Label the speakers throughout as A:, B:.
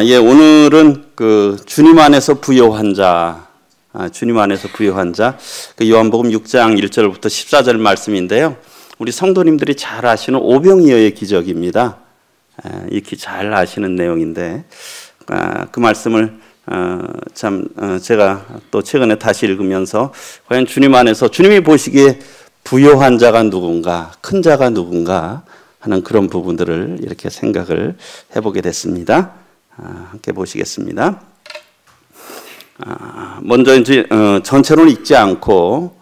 A: 예, 오늘은 그 주님 안에서 부요한 자, 주님 안에서 부요한 자, 그 요한복음 6장 1절부터 14절 말씀인데요. 우리 성도님들이 잘 아시는 오병이어의 기적입니다. 익히 잘 아시는 내용인데, 그 말씀을 제가 또 최근에 다시 읽으면서 과연 주님 안에서 주님이 보시기에 부요한 자가 누군가, 큰 자가 누군가 하는 그런 부분들을 이렇게 생각을 해보게 됐습니다. 함께 보시겠습니다. 먼저 이제 전체로는 읽지 않고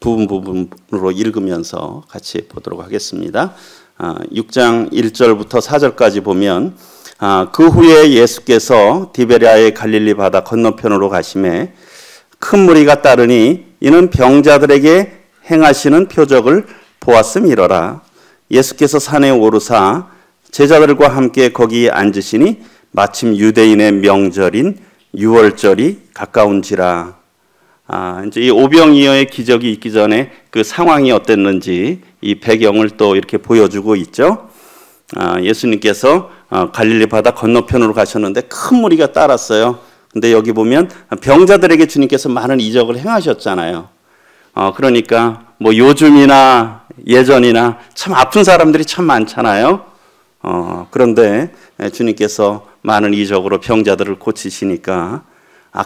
A: 부분으로 읽으면서 같이 보도록 하겠습니다. 6장 1절부터 4절까지 보면 그 후에 예수께서 디베랴의 갈릴리 바다 건너편으로 가시매 큰 무리가 따르니 이는 병자들에게 행하시는 표적을 보았음이러라. 예수께서 산에 오르사 제자들과 함께 거기 앉으시니 마침 유대인의 명절인 유월절이 가까운지라. 이제 이 오병이어의 기적이 있기 전에 그 상황이 어땠는지 이 배경을 또 이렇게 보여주고 있죠. 예수님께서 갈릴리 바다 건너편으로 가셨는데 큰 무리가 따랐어요. 근데 여기 보면 병자들에게 주님께서 많은 이적을 행하셨잖아요. 그러니까 뭐 요즘이나 예전이나 참 아픈 사람들이 참 많잖아요. 그런데 주님께서 많은 이적으로 병자들을 고치시니까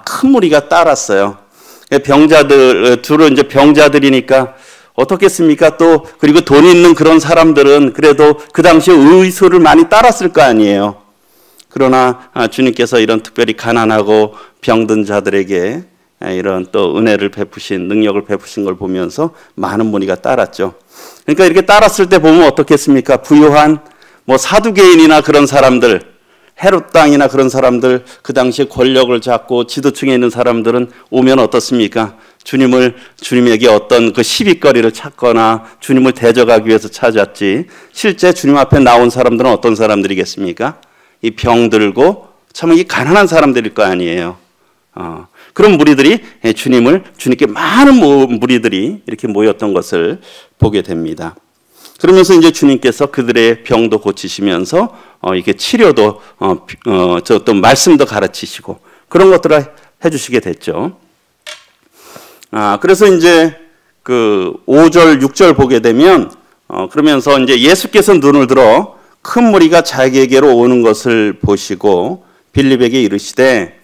A: 큰 무리가 따랐어요. 주로 이제 병자들이니까 어떻겠습니까? 또 그리고 돈 있는 그런 사람들은 그래도 그 당시에 의소를 많이 따랐을 거 아니에요. 그러나 주님께서 이런 특별히 가난하고 병든 자들에게 이런 또 은혜를 베푸신, 능력을 베푸신 걸 보면서 많은 무리가 따랐죠. 그러니까 이렇게 따랐을 때 보면 어떻겠습니까? 부요한 뭐 사두개인이나 그런 사람들, 헤롯 땅이나 그런 사람들, 그 당시에 권력을 잡고 지도층에 있는 사람들은 오면 어떻습니까? 주님에게 어떤 그 시비거리를 찾거나 주님을 대적하기 위해서 찾았지, 실제 주님 앞에 나온 사람들은 어떤 사람들이겠습니까? 이 병들고 참 이 가난한 사람들일 거 아니에요. 그런 무리들이 주님께 많은 무리들이 이렇게 모였던 것을 보게 됩니다. 그러면서 이제 주님께서 그들의 병도 고치시면서 이렇게 치료도 또 말씀도 가르치시고 그런 것들을 해주시게 됐죠. 그래서 이제 그 5절, 6절 보게 되면 그러면서 이제 예수께서 눈을 들어 큰 무리가 자기에게로 오는 것을 보시고 빌립에게 이르시되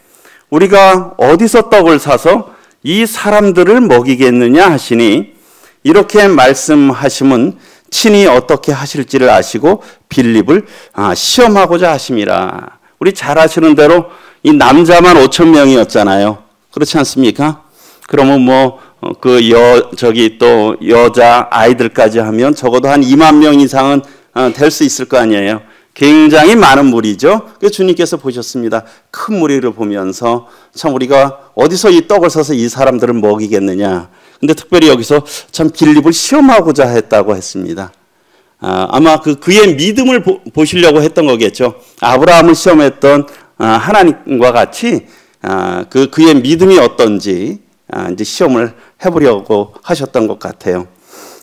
A: 우리가 어디서 떡을 사서 이 사람들을 먹이겠느냐 하시니 이렇게 말씀하심은 친히 어떻게 하실지를 아시고 빌립을 시험하고자 하심이라. 우리 잘 아시는 대로 이 남자만 5,000명이었잖아요. 그렇지 않습니까? 그러면 뭐 또 여자 아이들까지 하면 적어도 한 2만 명 이상은 될 수 있을 거 아니에요. 굉장히 많은 무리죠. 그래서 주님께서 보셨습니다. 큰 무리를 보면서 참 우리가 어디서 이 떡을 사서 이 사람들을 먹이겠느냐. 근데 특별히 여기서 참 빌립을 시험하고자 했다고 했습니다. 아마 그의 믿음을 보시려고 했던 거겠죠. 아브라함을 시험했던 하나님과 같이 그의 믿음이 어떤지 이제 시험을 해보려고 하셨던 것 같아요.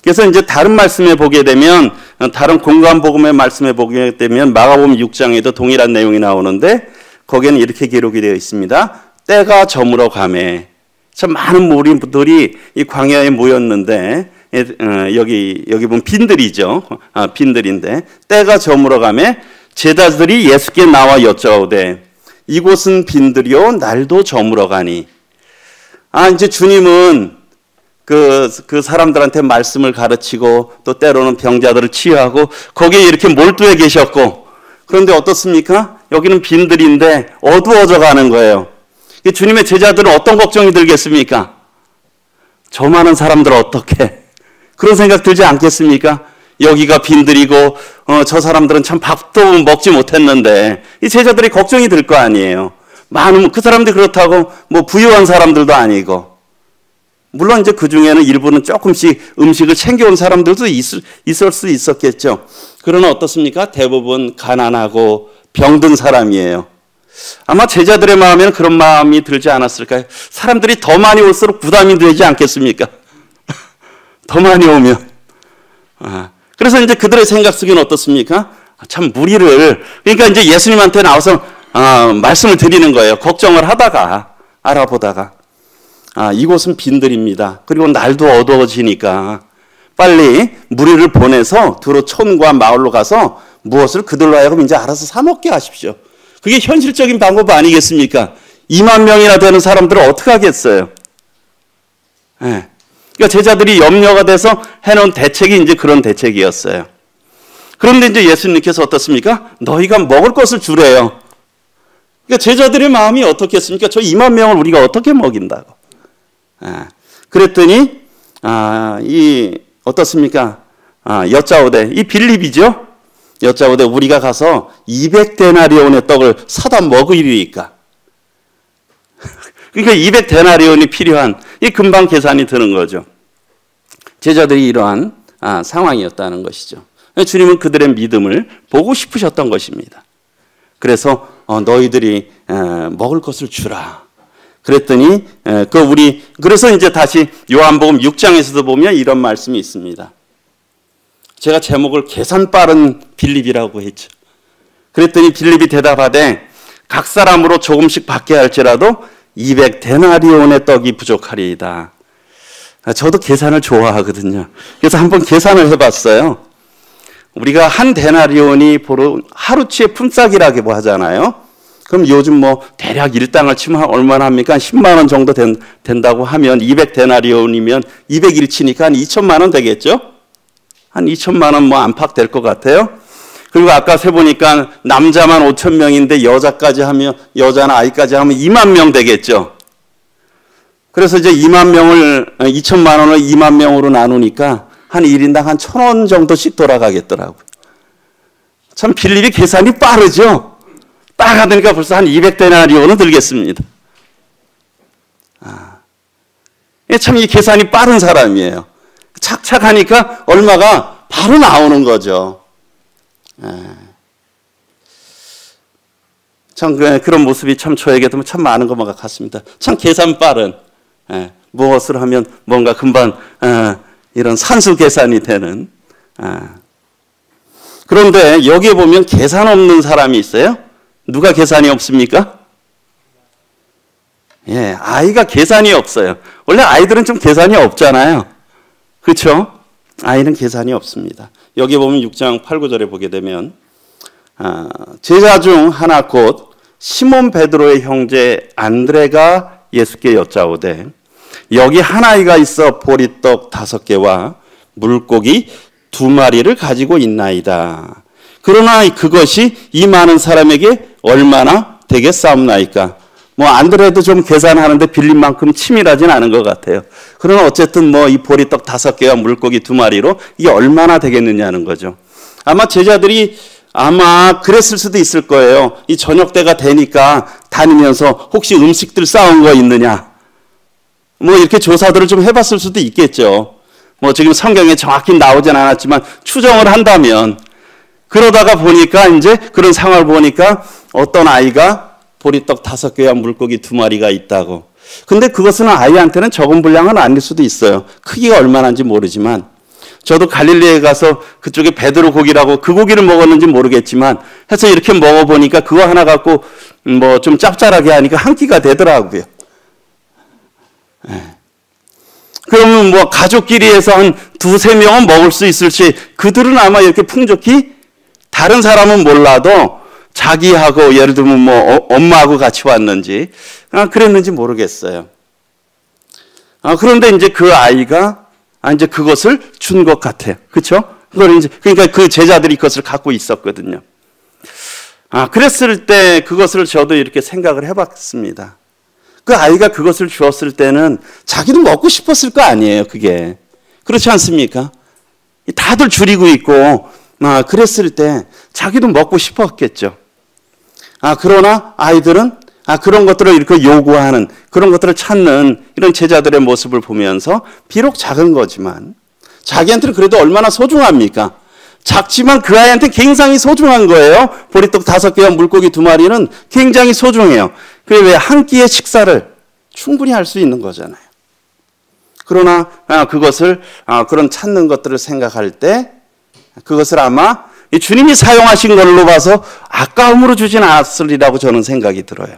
A: 그래서 이제 다른 말씀에 보게 되면, 다른 공간 복음의 말씀에 보게 되면 마가복음 6장에도 동일한 내용이 나오는데 거기에는 이렇게 기록이 되어 있습니다. 때가 저물어 가매. 참 많은 무리들이 이 광야에 모였는데 여기 보면 빈들이죠. 빈들인데 때가 저물어 가매 제자들이 예수께 나와 여쭤오되 이곳은 빈들이요 날도 저물어 가니. 이제 주님은 그 사람들한테 말씀을 가르치고 또 때로는 병자들을 치유하고 거기에 이렇게 몰두해 계셨고, 그런데 어떻습니까? 여기는 빈들인데 어두워져 가는 거예요. 주님의 제자들은 어떤 걱정이 들겠습니까? 저 많은 사람들 어떻게? 그런 생각 들지 않겠습니까? 여기가 빈들이고 저 사람들은 참 밥도 먹지 못했는데 이 제자들이 걱정이 들 거 아니에요. 많은 그 사람들이 그렇다고 뭐 부유한 사람들도 아니고, 물론 이제 그 중에는 일부는 조금씩 음식을 챙겨온 사람들도 있을 수 있었겠죠. 그러나 어떻습니까? 대부분 가난하고 병든 사람이에요. 아마 제자들의 마음에는 그런 마음이 들지 않았을까요? 사람들이 더 많이 올수록 부담이 되지 않겠습니까? 더 많이 오면. 그래서 이제 그들의 생각 속에는 어떻습니까? 참 무리를, 그러니까 이제 예수님한테 나와서 말씀을 드리는 거예요. 걱정을 하다가, 알아보다가. 이곳은 빈들입니다. 그리고 날도 어두워지니까 빨리 무리를 보내서 두로 촌과 마을로 가서 무엇을 그들로 하여금 이제 알아서 사 먹게 하십시오. 그게 현실적인 방법 아니겠습니까? 2만 명이나 되는 사람들은 어떻게 하겠어요? 네. 그러니까 제자들이 염려가 돼서 해놓은 대책이 이제 그런 대책이었어요. 그런데 이제 예수님께서 어떻습니까? 너희가 먹을 것을 주래요. 그러니까 제자들의 마음이 어떻겠습니까? 저 2만 명을 우리가 어떻게 먹인다고? 그랬더니 어떻습니까? 여짜오되, 이 빌립이죠? 여짜오되 우리가 가서 200데나리온의 떡을 사다 먹으리까? 그러니까 200데나리온이 필요한, 이 금방 계산이 드는 거죠. 제자들이 이러한 상황이었다는 것이죠. 주님은 그들의 믿음을 보고 싶으셨던 것입니다. 그래서 너희들이 먹을 것을 주라. 그랬더니 그래서 이제 다시 요한복음 6장에서도 보면 이런 말씀이 있습니다. 제가 제목을 계산 빠른 빌립이라고 했죠. 그랬더니 빌립이 대답하되 각 사람으로 조금씩 받게 할지라도 200데나리온의 떡이 부족하리이다. 저도 계산을 좋아하거든요. 그래서 한번 계산을 해봤어요. 우리가 한 데나리온이 하루치의 품삯이라고 하잖아요. 그럼 요즘 대략 일당을 치면 얼마나 합니까? 10만 원 정도 된다고 하면 200데나리온이면 200일치니까 한 2천만 원 되겠죠? 한 2천만 원 안팎 될 것 같아요. 그리고 아까 세보니까 남자만 5천 명인데 여자나 아이까지 하면 2만 명 되겠죠? 그래서 이제 2천만 원을 2만 명으로 나누니까 한 1인당 한 1,000원 정도씩 돌아가겠더라고요. 참 빌립이 계산이 빠르죠? 딱 하니까 벌써 한 200데나리온은 들겠습니다. 참 이 계산이 빠른 사람이에요. 착착 하니까 얼마가 바로 나오는 거죠. 참 그런 모습이 참 저에게도 참 많은 것만 같습니다. 참 계산 빠른, 무엇을 하면 뭔가 금방 이런 산수 계산이 되는. 그런데 여기에 보면 계산 없는 사람이 있어요. 누가 계산이 없습니까? 예, 아이가 계산이 없어요. 원래 아이들은 좀 계산이 없잖아요. 그렇죠? 아이는 계산이 없습니다. 여기 보면 6장 8, 9절에 보게 되면 제자 중 하나 곧 시몬 베드로의 형제 안드레가 예수께 여짜오되 여기 한 아이가 있어 보리떡 5개와 물고기 2마리를 가지고 있나이다. 그러나 그것이 이 많은 사람에게 얼마나 되겠사옵나이까? 안드레도 좀 계산하는데 빌립만큼 치밀하진 않은 것 같아요. 그러나 어쨌든 이 보리떡 5개와 물고기 2마리로 이게 얼마나 되겠느냐는 거죠. 아마 제자들이 그랬을 수도 있을 거예요. 이 저녁 때가 되니까 다니면서 혹시 음식들 싸운 거 있느냐? 이렇게 조사들을 좀 해봤을 수도 있겠죠. 지금 성경에 정확히 나오진 않았지만 추정을 한다면 그러다가 보니까 이제 그런 상황을 보니까 어떤 아이가 보리떡 5개와 물고기 2마리가 있다고. 근데 그것은 아이한테는 적은 분량은 아닐 수도 있어요. 크기가 얼마나인지 모르지만 저도 갈릴리에 가서 그쪽에 베드로 고기라고 그 고기를 먹었는지 모르겠지만 해서 이렇게 먹어보니까 그거 하나 갖고 좀 짭짤하게 하니까 한 끼가 되더라고요. 그러면 가족끼리 해서 한 2-3명은 먹을 수 있을지 그들은 아마 이렇게 풍족히 다른 사람은 몰라도 자기하고 예를 들면 엄마하고 같이 왔는지 그랬는지 모르겠어요. 그런데 이제 그 아이가 이제 그것을 준 것 같아요. 그렇죠? 그러니까 그 제자들이 그것을 갖고 있었거든요. 그랬을 때 그것을 저도 이렇게 생각을 해봤습니다. 그 아이가 그것을 주었을 때는 자기도 먹고 싶었을 거 아니에요, 그게. 그렇지 않습니까? 다들 줄이고 있고, 그랬을 때 자기도 먹고 싶었겠죠. 그러나 아이들은 그런 것들을 이렇게 요구하는, 그런 것들을 찾는 이런 제자들의 모습을 보면서 비록 작은 거지만 자기한테는 그래도 얼마나 소중합니까? 작지만 그 아이한테 굉장히 소중한 거예요. 보리떡 5개와 물고기 2마리는 굉장히 소중해요. 그게 왜 한 끼의 식사를 충분히 할 수 있는 거잖아요. 그러나 그것을 그런 찾는 것들을 생각할 때 그것을 아마 주님이 사용하신 걸로 봐서 아까움으로 주진 않았으리라고 저는 생각이 들어요.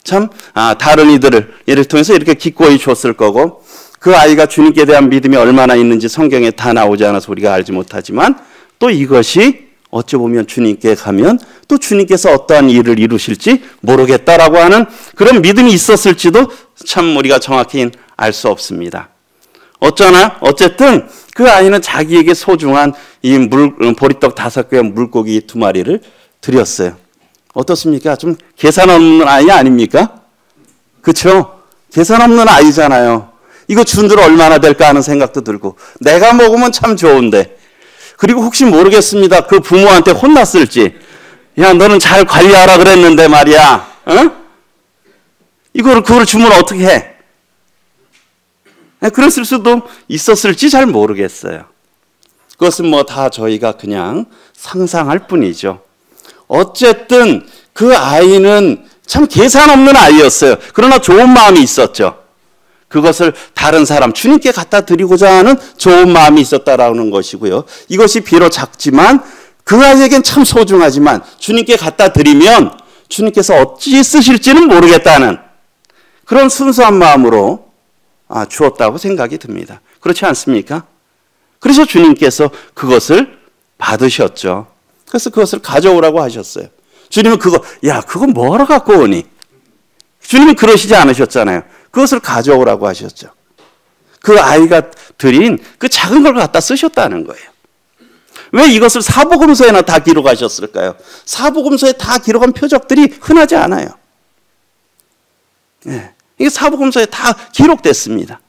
A: 참 다른 이들을 예를 통해서 이렇게 기꺼이 줬을 거고, 그 아이가 주님께 대한 믿음이 얼마나 있는지 성경에 다 나오지 않아서 우리가 알지 못하지만, 또 이것이 어찌 보면 주님께 가면 또 주님께서 어떠한 일을 이루실지 모르겠다라고 하는 그런 믿음이 있었을지도 참 우리가 정확히 알 수 없습니다. 어쨌든 그 아이는 자기에게 소중한 이 보리떡 5개와 물고기 2마리를 드렸어요. 어떻습니까? 좀 계산 없는 아이 아닙니까? 그렇죠? 계산 없는 아이잖아요. 이거 준들 얼마나 될까 하는 생각도 들고, 내가 먹으면 참 좋은데, 그리고 혹시 모르겠습니다. 그 부모한테 혼났을지. 야, 너는 잘 관리하라 그랬는데 말이야. 그걸 주면 어떻게 해? 그랬을 수도 있었을지 잘 모르겠어요. 그것은 다 저희가 그냥 상상할 뿐이죠. 어쨌든 그 아이는 참 계산 없는 아이였어요. 그러나 좋은 마음이 있었죠. 그것을 다른 사람, 주님께 갖다 드리고자 하는 좋은 마음이 있었다라는 것이고요. 이것이 비록 작지만 그 아이에겐 참 소중하지만 주님께 갖다 드리면 주님께서 어찌 쓰실지는 모르겠다는 그런 순수한 마음으로 주었다고 생각이 듭니다. 그렇지 않습니까? 그래서 주님께서 그것을 받으셨죠. 그래서 그것을 가져오라고 하셨어요. 주님은 그거 뭐하러 갖고 오니? 주님이 그러시지 않으셨잖아요. 그것을 가져오라고 하셨죠. 그 아이가 드린 그 작은 걸 갖다 쓰셨다는 거예요. 왜 이것을 사복음서에나 다 기록하셨을까요? 사복음서에 다 기록한 표적들이 흔하지 않아요. 이게 사복음서에 다 기록됐습니다.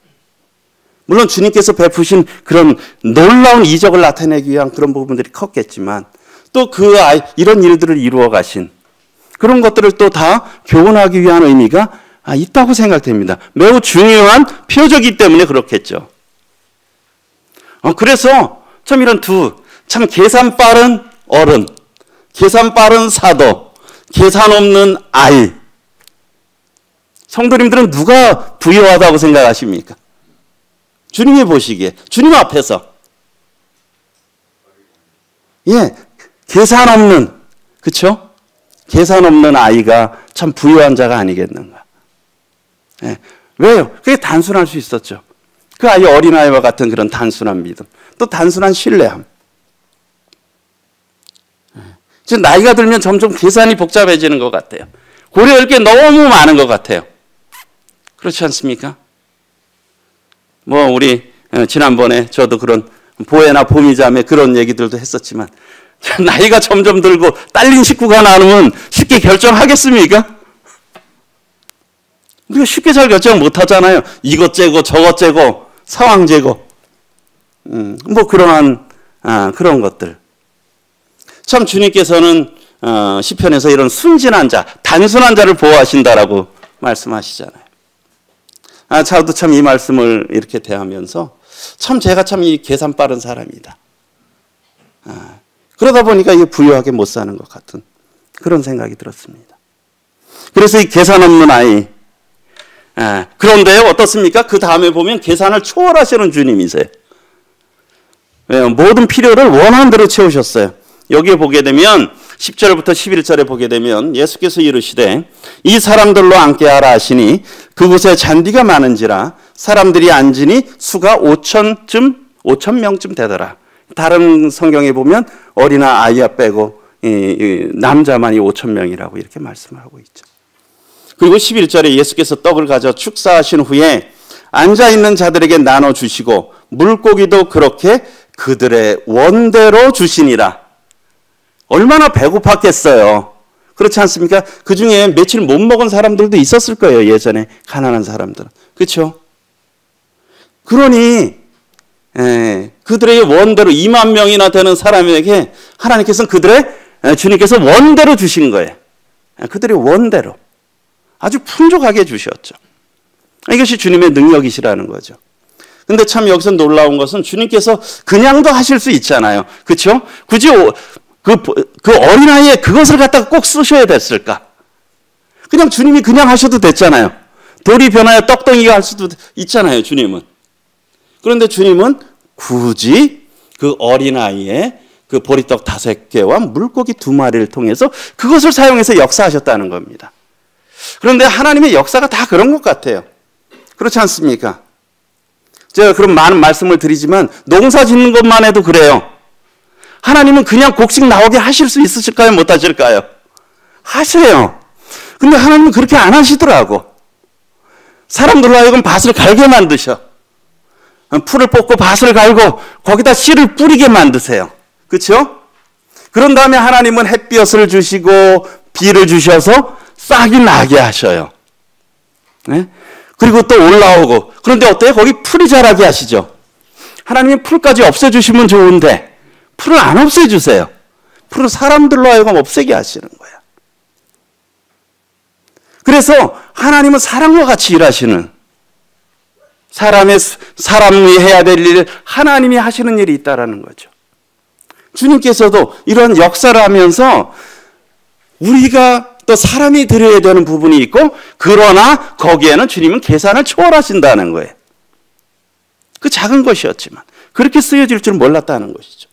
A: 물론 주님께서 베푸신 그런 놀라운 이적을 나타내기 위한 그런 부분들이 컸겠지만, 또 이런 일들을 이루어 가신 그런 것들을 또 다 교훈하기 위한 의미가 있다고 생각됩니다. 매우 중요한 표적이기 때문에 그렇겠죠. 그래서 참 이런 참 계산 빠른 어른, 계산 빠른 사도, 계산 없는 아이. 성도님들은 누가 부유하다고 생각하십니까? 주님이 보시기에, 주님 앞에서. 계산 없는, 그쵸? 계산 없는 아이가 참 부유한 자가 아니겠는가. 왜요? 그게 단순할 수 있었죠. 그 아이 어린아이와 같은 그런 단순한 믿음, 또 단순한 신뢰함. 지금 나이가 들면 점점 계산이 복잡해지는 것 같아요. 고려할 게 너무 많은 것 같아요. 그렇지 않습니까? 우리 지난번에 저도 그런 보혜나 보미자매 그런 얘기들도 했었지만, 나이가 점점 들고 딸린 식구가 나누면 쉽게 결정하겠습니까? 우리가 쉽게 잘 결정 못 하잖아요. 이것 재고 저것 재고 상황 재고 그러한 그런 것들. 참 주님께서는 시편에서 이런 순진한 자, 단순한 자를 보호하신다라고 말씀하시잖아요. 저도 참 이 말씀을 이렇게 대하면서 제가 참 이 계산 빠른 사람이다. 그러다 보니까 이게 부유하게 못 사는 것 같은 그런 생각이 들었습니다. 그래서 이 계산 없는 아이. 그런데요, 어떻습니까? 그 다음에 보면 계산을 초월하시는 주님이세요. 모든 필요를 원하는 대로 채우셨어요. 여기에 보게 되면 10절부터 11절에 보게 되면 예수께서 이르시되 이 사람들로 앉게 하라 하시니 그곳에 잔디가 많은지라 사람들이 앉으니 수가 5,000명쯤 되더라. 다른 성경에 보면 어린아 아이야 빼고 남자만이 5,000명이라고 이렇게 말씀을 하고 있죠. 그리고 11절에 예수께서 떡을 가져 축사하신 후에 앉아있는 자들에게 나눠주시고 물고기도 그렇게 그들의 원대로 주시니라. 얼마나 배고팠겠어요. 그렇지 않습니까? 그 중에 며칠 못 먹은 사람들도 있었을 거예요. 예전에 가난한 사람들은. 그렇죠? 그러니 그들의 원대로 2만 명이나 되는 사람에게 하나님께서는 주님께서 원대로 주신 거예요. 그들의 원대로. 아주 풍족하게 주셨죠. 이것이 주님의 능력이시라는 거죠. 근데 참 여기서 놀라운 것은 주님께서 그냥도 하실 수 있잖아요. 그렇죠? 굳이 그 어린아이에 그것을 갖다가 꼭 쓰셔야 됐을까? 그냥 주님이 그냥 하셔도 됐잖아요. 돌이 변하여 떡덩이가 할 수도 있잖아요, 주님은. 그런데 주님은 굳이 그 어린아이에 그 보리떡 5개와 물고기 2마리를 통해서 그것을 사용해서 역사하셨다는 겁니다. 그런데 하나님의 역사가 다 그런 것 같아요. 그렇지 않습니까? 제가 그런 많은 말씀을 드리지만 농사 짓는 것만 해도 그래요. 하나님은 그냥 곡식 나오게 하실 수 있으실까요? 못 하실까요? 하세요. 근데 하나님은 그렇게 안 하시더라고. 사람들로 하여금 밭을 갈게 만드셔. 풀을 뽑고 밭을 갈고 거기다 씨를 뿌리게 만드세요. 그렇죠? 그런 다음에 하나님은 햇볕을 주시고 비를 주셔서 싹이 나게 하셔요. 네? 그리고 또 올라오고. 그런데 어때요? 거기 풀이 자라게 하시죠. 하나님이 풀까지 없애주시면 좋은데 풀을 안 없애주세요. 풀은 사람들로 하여금 없애게 하시는 거예요. 그래서 하나님은 사람과 같이 일하시는, 사람이 해야 될 일을 하나님이 하시는 일이 있다라는 거죠. 주님께서도 이런 역사를 하면서 우리가 또 사람이 드려야 되는 부분이 있고, 그러나 거기에는 주님은 계산을 초월하신다는 거예요. 그 작은 것이었지만 그렇게 쓰여질 줄 몰랐다는 것이죠.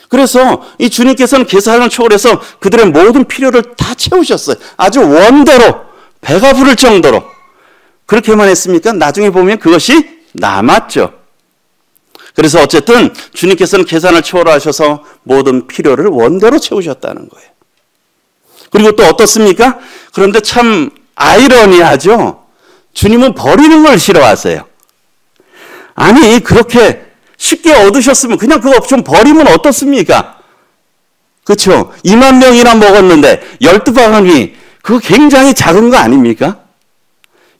A: 그래서 이 주님께서는 계산을 초월해서 그들의 모든 필요를 다 채우셨어요. 아주 원대로, 배가 부를 정도로. 그렇게만 했습니까? 나중에 보면 그것이 남았죠. 그래서 어쨌든 주님께서는 계산을 초월하셔서 모든 필요를 원대로 채우셨다는 거예요. 그리고 또 어떻습니까? 그런데 참 아이러니하죠. 주님은 버리는 걸 싫어하세요. 아니, 그렇게 쉽게 얻으셨으면 그냥 그거 좀 버리면 어떻습니까? 그렇죠? 2만 명이나 먹었는데 12바구니, 그거 굉장히 작은 거 아닙니까?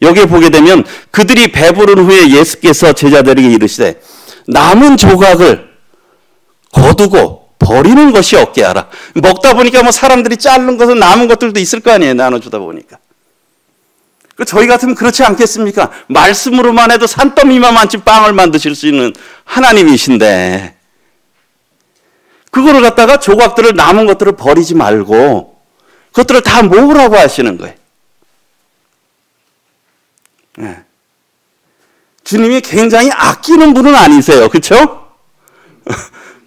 A: 여기에 보게 되면 그들이 배부른 후에 예수께서 제자들에게 이르시되 남은 조각을 거두고 버리는 것이 없게 하라. 먹다 보니까 뭐 사람들이 자른 것은 남은 것들도 있을 거 아니에요. 나눠주다 보니까. 저희 같으면 그렇지 않겠습니까? 말씀으로만 해도 산더미만치 빵을 만드실 수 있는 하나님이신데 그거를 갖다가 조각들을, 남은 것들을 버리지 말고 그것들을 다 모으라고 하시는 거예요. 네. 주님이 굉장히 아끼는 분은 아니세요. 그렇죠?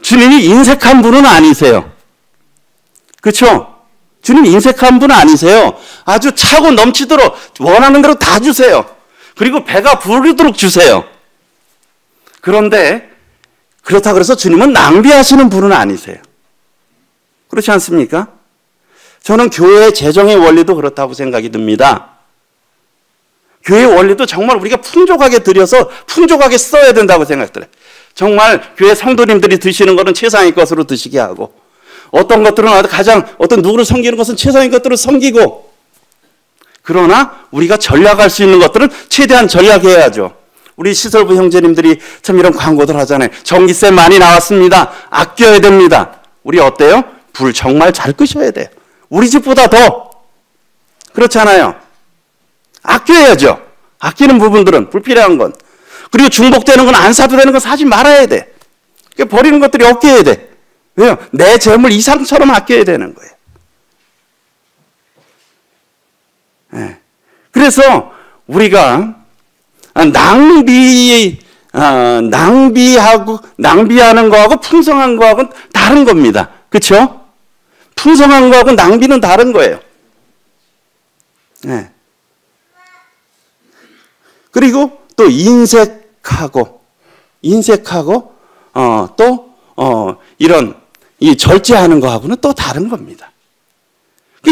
A: 주님이 인색한 분은 아니세요. 그렇죠? 주님 인색한 분은 아니세요. 아주 차고 넘치도록 원하는 대로 다 주세요. 그리고 배가 부르도록 주세요. 그런데 그렇다고 해서 주님은 낭비하시는 분은 아니세요. 그렇지 않습니까? 저는 교회의 재정의 원리도 그렇다고 생각이 듭니다. 교회의 원리도 정말 우리가 풍족하게 드려서 풍족하게 써야 된다고 생각들어요. 정말 교회 성도님들이 드시는 것은 최상의 것으로 드시게 하고, 어떤 것들은 어떤 누구를 섬기는 것은 최상의 것들을 섬기고, 그러나 우리가 전략할 수 있는 것들은 최대한 전략해야죠. 우리 시설부 형제님들이 참 이런 광고들 하잖아요. 전기세 많이 나왔습니다. 아껴야 됩니다. 우리 어때요? 불 정말 잘 끄셔야 돼요. 우리 집보다 더. 그렇잖아요. 아껴야죠. 아끼는 부분들은, 불필요한 건. 그리고 중복되는 건, 안 사도 되는 건 사지 말아야 돼. 버리는 것들이 없게 해야 돼. 왜요? 내 재물 이상처럼 아껴야 되는 거예요. 네. 그래서 우리가 낭비하는 거하고 풍성한 거하고는 다른 겁니다. 그렇죠? 풍성한 거하고 낭비는 다른 거예요. 네. 그리고 또 인색하고 이런 이 절제하는 거하고는 또 다른 겁니다.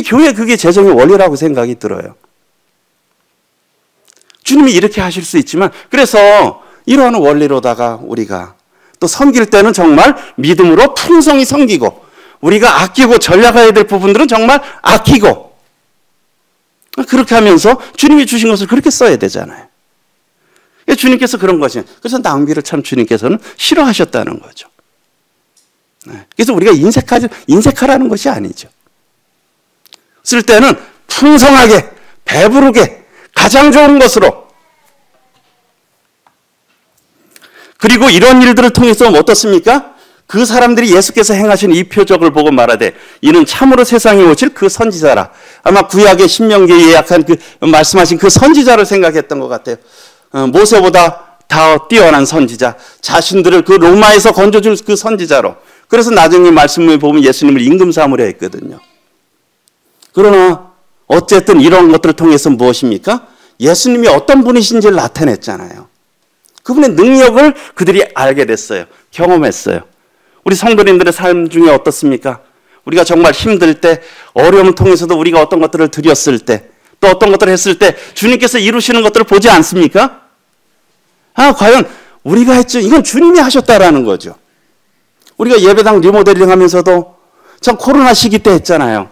A: 교회 그게 재정의 원리라고 생각이 들어요. 주님이 이렇게 하실 수 있지만, 그래서 이러한 원리로다가 우리가 또 섬길 때는 정말 믿음으로 풍성히 섬기고, 우리가 아끼고 전략해야 될 부분들은 정말 아끼고, 그렇게 하면서 주님이 주신 것을 그렇게 써야 되잖아요. 주님께서 그런 것이에요. 그래서 낭비를 참 주님께서는 싫어하셨다는 거죠. 그래서 우리가 인색하라는 것이 아니죠. 쓸 때는 풍성하게, 배부르게, 가장 좋은 것으로. 그리고 이런 일들을 통해서 어떻습니까? 그 사람들이 예수께서 행하신 이 표적을 보고 말하되 이는 참으로 세상에 오실 그 선지자라. 아마 구약의 신명기에 예약한 말씀하신 그 선지자를 생각했던 것 같아요. 모세보다 더 뛰어난 선지자, 자신들을 그 로마에서 건져줄 그 선지자로. 그래서 나중에 말씀을 보면 예수님을 임금 삼으려 했거든요. 그러나 어쨌든 이런 것들을 통해서 무엇입니까? 예수님이 어떤 분이신지를 나타냈잖아요. 그분의 능력을 그들이 알게 됐어요. 경험했어요. 우리 성도님들의 삶 중에 어떻습니까? 우리가 정말 힘들 때, 어려움을 통해서도 우리가 어떤 것들을 드렸을 때, 또 어떤 것들을 했을 때 주님께서 이루시는 것들을 보지 않습니까? 과연 우리가 했죠. 이건 주님이 하셨다라는 거죠. 우리가 예배당 리모델링 하면서도 참 코로나 시기 때 했잖아요.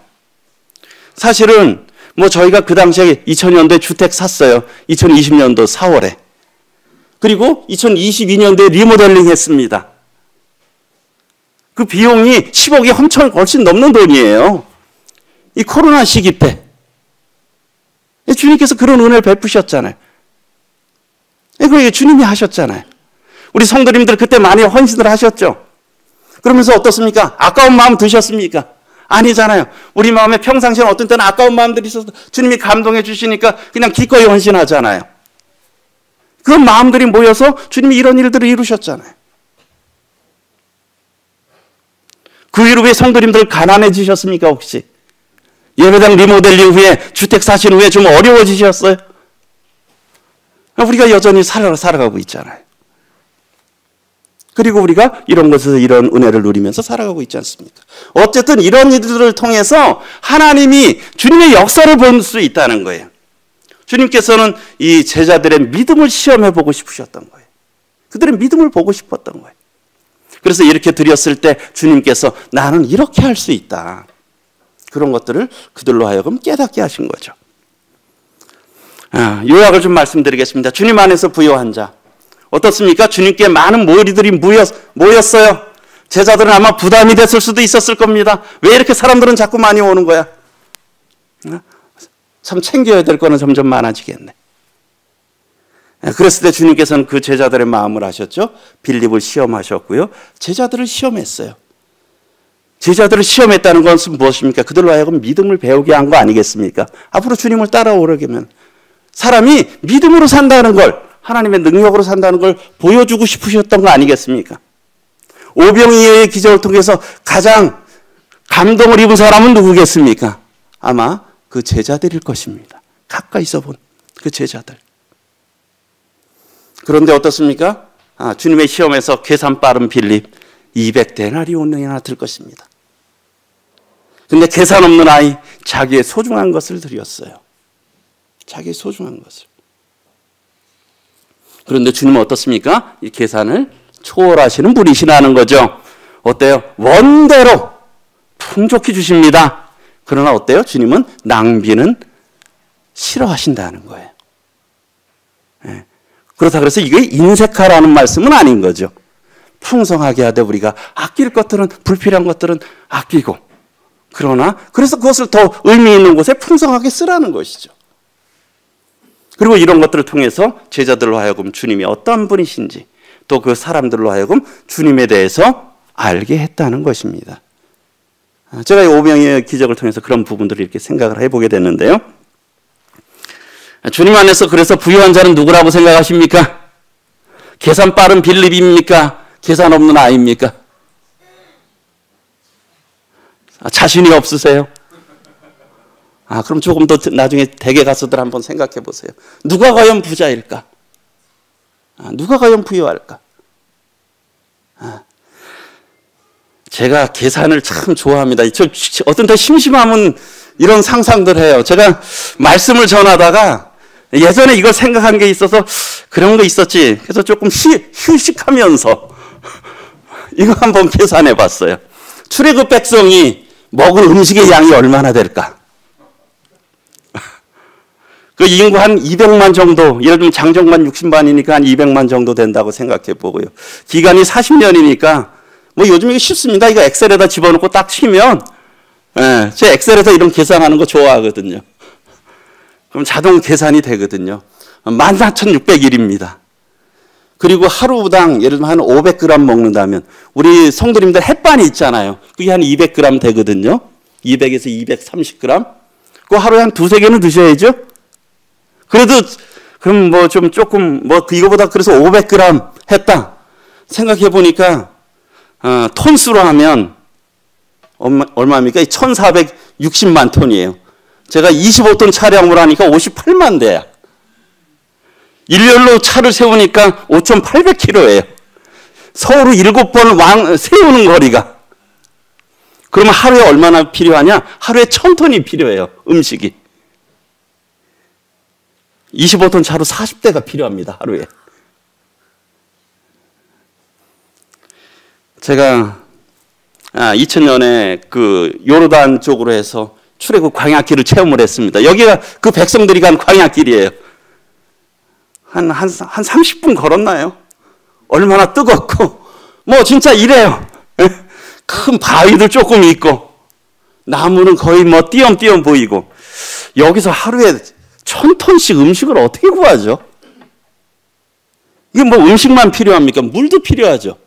A: 사실은 저희가 그 당시에 2000년도에 주택 샀어요. 2020년도 4월에. 그리고 2022년도에 리모델링 했습니다. 그 비용이 10억이 훨씬 넘는 돈이에요. 이 코로나 시기 때. 주님께서 그런 은혜를 베푸셨잖아요. 그게 주님이 하셨잖아요. 우리 성도님들 그때 많이 헌신을 하셨죠. 그러면서 어떻습니까? 아까운 마음 드셨습니까? 아니잖아요. 우리 마음에 평상시에 어떤 때는 아까운 마음들이 있어서 주님이 감동해 주시니까 그냥 기꺼이 헌신하잖아요. 그런 마음들이 모여서 주님이 이런 일들을 이루셨잖아요. 그 이후로 왜 성도님들 가난해지셨습니까 혹시? 예배당 리모델링 후에 주택 사신 후에 좀 어려워지셨어요? 우리가 여전히 살아가고 있잖아요. 그리고 우리가 이런 것에서 이런 은혜를 누리면서 살아가고 있지 않습니까? 어쨌든 이런 일들을 통해서 하나님이 주님의 역사를 볼 수 있다는 거예요. 주님께서는 이 제자들의 믿음을 시험해 보고 싶으셨던 거예요. 그들의 믿음을 보고 싶었던 거예요. 그래서 이렇게 드렸을 때 주님께서 나는 이렇게 할 수 있다. 그런 것들을 그들로 하여금 깨닫게 하신 거죠. 요약을 좀 말씀드리겠습니다. 주님 안에서 부요한 자. 어떻습니까? 주님께 많은 무리들이 모였어요. 제자들은 아마 부담이 됐을 수도 있었을 겁니다. 왜 이렇게 사람들은 자꾸 많이 오는 거야? 참 챙겨야 될 거는 점점 많아지겠네. 그랬을 때 주님께서는 그 제자들의 마음을 아셨죠. 빌립을 시험하셨고요. 제자들을 시험했어요. 제자들을 시험했다는 것은 무엇입니까? 그들로 하여금 믿음을 배우게 한 거 아니겠습니까? 앞으로 주님을 따라오려면 사람이 믿음으로 산다는 걸, 하나님의 능력으로 산다는 걸 보여주고 싶으셨던 거 아니겠습니까? 오병이어의 기적을 통해서 가장 감동을 입은 사람은 누구겠습니까? 아마 그 제자들일 것입니다. 가까이서 본 그 제자들. 그런데 어떻습니까? 주님의 시험에서 계산 빠른 빌립 200데나리온이나 들 것입니다. 근데 계산 없는 아이, 자기의 소중한 것을 드렸어요. 자기의 소중한 것을. 그런데 주님은 어떻습니까? 이 계산을 초월하시는 분이시라는 거죠. 어때요? 원대로 풍족히 주십니다. 그러나 어때요? 주님은 낭비는 싫어하신다는 거예요. 네. 그렇다 그래서 이게 인색하라는 말씀은 아닌 거죠. 풍성하게 하되 우리가 아낄 것들은, 불필요한 것들은 아끼고, 그러나 그래서 그것을 더 의미 있는 곳에 풍성하게 쓰라는 것이죠. 그리고 이런 것들을 통해서 제자들로 하여금 주님이 어떤 분이신지, 또 그 사람들로 하여금 주님에 대해서 알게 했다는 것입니다. 제가 이 오병이어의 기적을 통해서 그런 부분들을 이렇게 생각을 해보게 됐는데요. 주님 안에서 그래서 부유한 자는 누구라고 생각하십니까? 계산 빠른 빌립입니까? 계산 없는 아이입니까? 자신이 없으세요? 그럼 조금 더 나중에 댁에 가서들 한번 생각해 보세요. 누가 과연 부자일까? 누가 과연 부유할까? 제가 계산을 참 좋아합니다. 어떤 때 심심하면 이런 상상들 해요. 제가 말씀을 전하다가 예전에 이걸 생각한 게 있어서 그런 거 있었지. 그래서 조금 휴식하면서 이거 한번 계산해 봤어요. 출애굽 백성이 먹을 음식의 양이 얼마나 될까? 그 인구 한 200만 정도, 예를 들면 장정만 60만이니까 한 200만 정도 된다고 생각해 보고요. 기간이 40년이니까 요즘 이거 쉽습니다. 이거 엑셀에다 집어넣고 딱 치면, 제 엑셀에서 이런 계산하는 거 좋아하거든요. 그럼 자동 계산이 되거든요. 14,600일입니다. 그리고 하루당 예를 들면 한 500g 먹는다면 우리 성도님들 햇반이 있잖아요. 그게 한 200g 되거든요. 200에서 230g. 그거 하루에 한 두세 개는 드셔야죠. 그래도 그럼 뭐 좀 조금 뭐 이거보다 그래서 500g 했다. 생각해 보니까 톤수로 하면 얼마입니까? 1460만 톤이에요. 제가 25톤 차량으로 하니까 58만 대야. 일렬로 차를 세우니까 5,800km예요. 서울을 7번 세우는 거리가. 그러면 하루에 얼마나 필요하냐? 하루에 1000톤이 필요해요. 음식이. 25톤 차로 40대가 필요합니다. 하루에. 제가 2000년에 그 요르단 쪽으로 해서 출애굽 광야길을 체험을 했습니다. 여기가 그 백성들이 간 광야길이에요. 한 30분 걸었나요? 얼마나 뜨겁고 뭐 진짜 이래요. 큰 바위들 조금 있고 나무는 거의 뭐 띄엄띄엄 보이고 여기서 하루에 1000톤씩 음식을 어떻게 구하죠? 이게 뭐 음식만 필요합니까? 물도 필요하죠.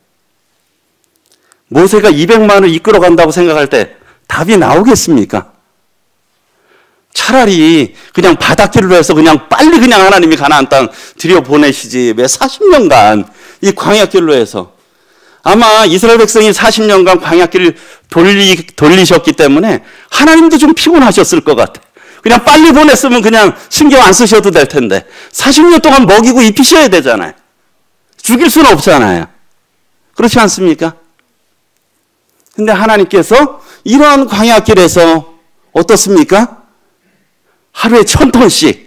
A: 모세가 200만을 이끌어 간다고 생각할 때 답이 나오겠습니까? 차라리 그냥 바닷길로 해서 그냥 빨리 그냥 하나님이 가나안 땅 들여보내시지 왜 40년간 이 광야길로 해서. 아마 이스라엘 백성이 40년간 광야길을 돌리셨기 때문에 하나님도 좀 피곤하셨을 것 같아. 그냥 빨리 보냈으면 그냥 신경 안 쓰셔도 될 텐데 40년 동안 먹이고 입히셔야 되잖아요. 죽일 수는 없잖아요. 그렇지 않습니까? 근데 하나님께서 이러한 광야길에서 어떻습니까? 하루에 1000톤씩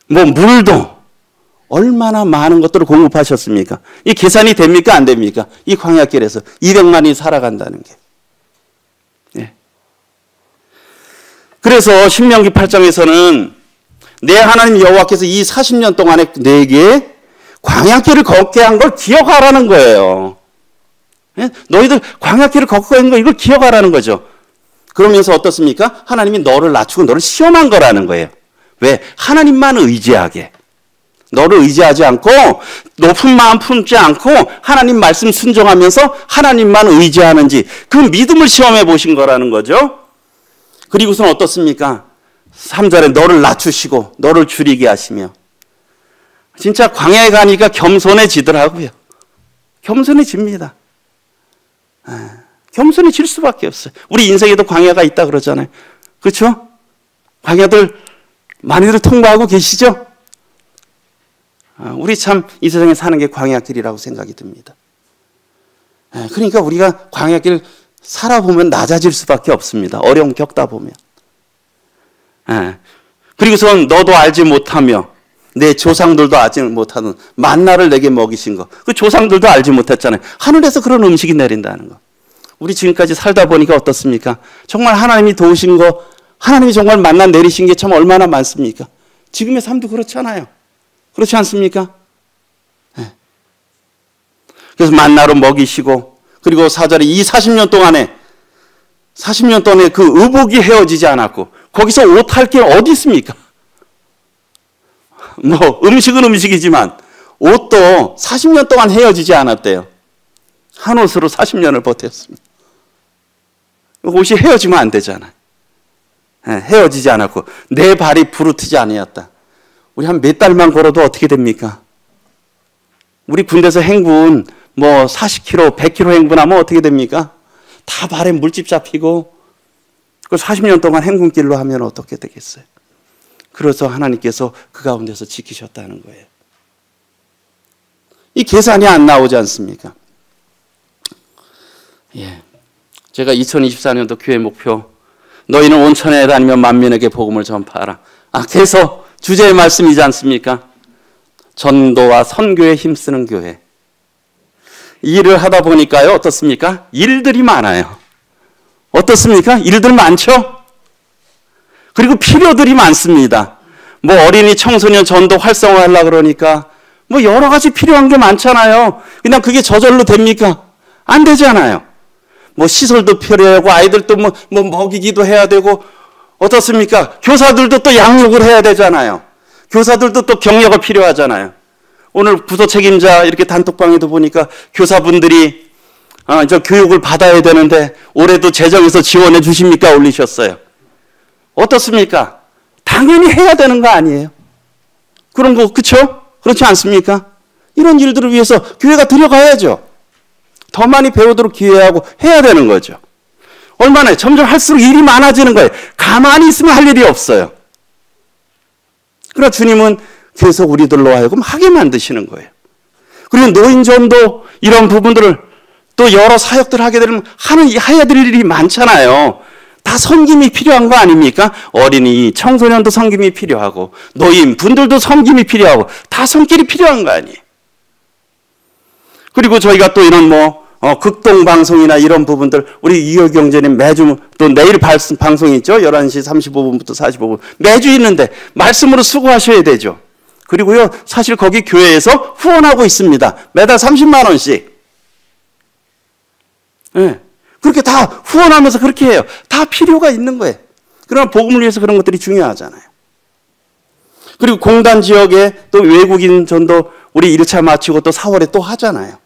A: 뭐 물도 얼마나 많은 것들을 공급하셨습니까? 이 계산이 됩니까? 안 됩니까? 이 광야길에서 200만이 살아간다는 게. 네. 그래서 신명기 8장에서는 내 하나님 여호와께서 이 40년 동안에 내게 광야길을 걷게 한 걸 기억하라는 거예요. 네? 너희들 광야길을 걷게 한 거 이걸 기억하라는 거죠. 그러면서 어떻습니까? 하나님이 너를 낮추고 너를 시험한 거라는 거예요. 왜? 하나님만 의지하게. 너를 의지하지 않고 높은 마음 품지 않고 하나님 말씀 순종하면서 하나님만 의지하는지 그 믿음을 시험해 보신 거라는 거죠. 그리고선 어떻습니까? 3절에 너를 낮추시고 너를 줄이게 하시며. 진짜 광야에 가니까 겸손해지더라고요. 겸손해집니다. 겸손해질 수밖에 없어요. 우리 인생에도 광야가 있다 그러잖아요. 그렇죠? 광야들 많이들 통과하고 계시죠? 우리 참 이 세상에 사는 게 광야길이라고 생각이 듭니다. 그러니까 우리가 광야길 살아보면 낮아질 수밖에 없습니다. 어려움 겪다 보면. 그리고선 너도 알지 못하며 내 조상들도 알지 못하는 만나를 내게 먹이신 거. 그 조상들도 알지 못했잖아요. 하늘에서 그런 음식이 내린다는 거. 우리 지금까지 살다 보니까 어떻습니까? 정말 하나님이 도우신 거, 하나님이 정말 만나 내리신 게 참 얼마나 많습니까? 지금의 삶도 그렇잖아요. 그렇지 않습니까? 네. 그래서 만나로 먹이시고 그리고 4절에 이 40년 동안에 그 의복이 헤어지지 않았고 거기서 옷 할 게 어디 있습니까? 뭐 음식은 음식이지만 옷도 40년 동안 헤어지지 않았대요. 한 옷으로 40년을 버텼습니다. 옷이 헤어지면 안 되잖아요. 헤어지지 않았고 내 발이 부르트지 아니었다. 우리 한 몇 달만 걸어도 어떻게 됩니까? 우리 군대에서 행군 뭐 40km, 100km 행군하면 어떻게 됩니까? 다 발에 물집 잡히고 그 40년 동안 행군길로 하면 어떻게 되겠어요? 그래서 하나님께서 그 가운데서 지키셨다는 거예요. 이 계산이 안 나오지 않습니까? 예. 제가 2024년도 교회 목표 너희는 온천에 다니며 만민에게 복음을 전파하라. 그래서 주제의 말씀이지 않습니까? 전도와 선교에 힘쓰는 교회. 일을 하다 보니까요 어떻습니까? 일들이 많아요. 어떻습니까? 일들 많죠? 그리고 필요들이 많습니다. 뭐 어린이 청소년 전도 활성화하려고 그러니까 뭐 여러 가지 필요한 게 많잖아요. 그냥 그게 저절로 됩니까? 안 되잖아요. 뭐 시설도 필요하고 아이들도 뭐 먹이기도 해야 되고 어떻습니까? 교사들도 또 양육을 해야 되잖아요. 교사들도 또 격려가 필요하잖아요. 오늘 부서 책임자 이렇게 단톡방에도 보니까 교사분들이 저 교육을 받아야 되는데 올해도 재정에서 지원해 주십니까? 올리셨어요. 어떻습니까? 당연히 해야 되는 거 아니에요? 그런 거 그렇죠? 그렇지 않습니까? 이런 일들을 위해서 교회가 들어가야죠. 더 많이 배우도록 기회하고 해야 되는 거죠. 얼마나 점점 할수록 일이 많아지는 거예요. 가만히 있으면 할 일이 없어요. 그러나 주님은 계속 우리들로 하여금 하게 만드시는 거예요. 그리고 노인전도 이런 부분들을 또 여러 사역들을 하게 되면 해야 될 일이 많잖아요. 다 섬김이 필요한 거 아닙니까? 어린이, 청소년도 섬김이 필요하고 노인, 분들도 섬김이 필요하고 다 손길이 필요한 거 아니에요. 그리고 저희가 또 이런 극동방송이나 이런 부분들 우리 이효경제님 매주 또 내일 방송이 있죠. 11시 35분부터 45분 매주 있는데 말씀으로 수고하셔야 되죠. 그리고요 사실 거기 교회에서 후원하고 있습니다. 매달 30만 원씩. 네. 그렇게 다 후원하면서 그렇게 해요. 다 필요가 있는 거예요. 그러나 복음을 위해서 그런 것들이 중요하잖아요. 그리고 공단 지역에 또 외국인 전도 우리 1차 마치고 또 4월에 또 하잖아요.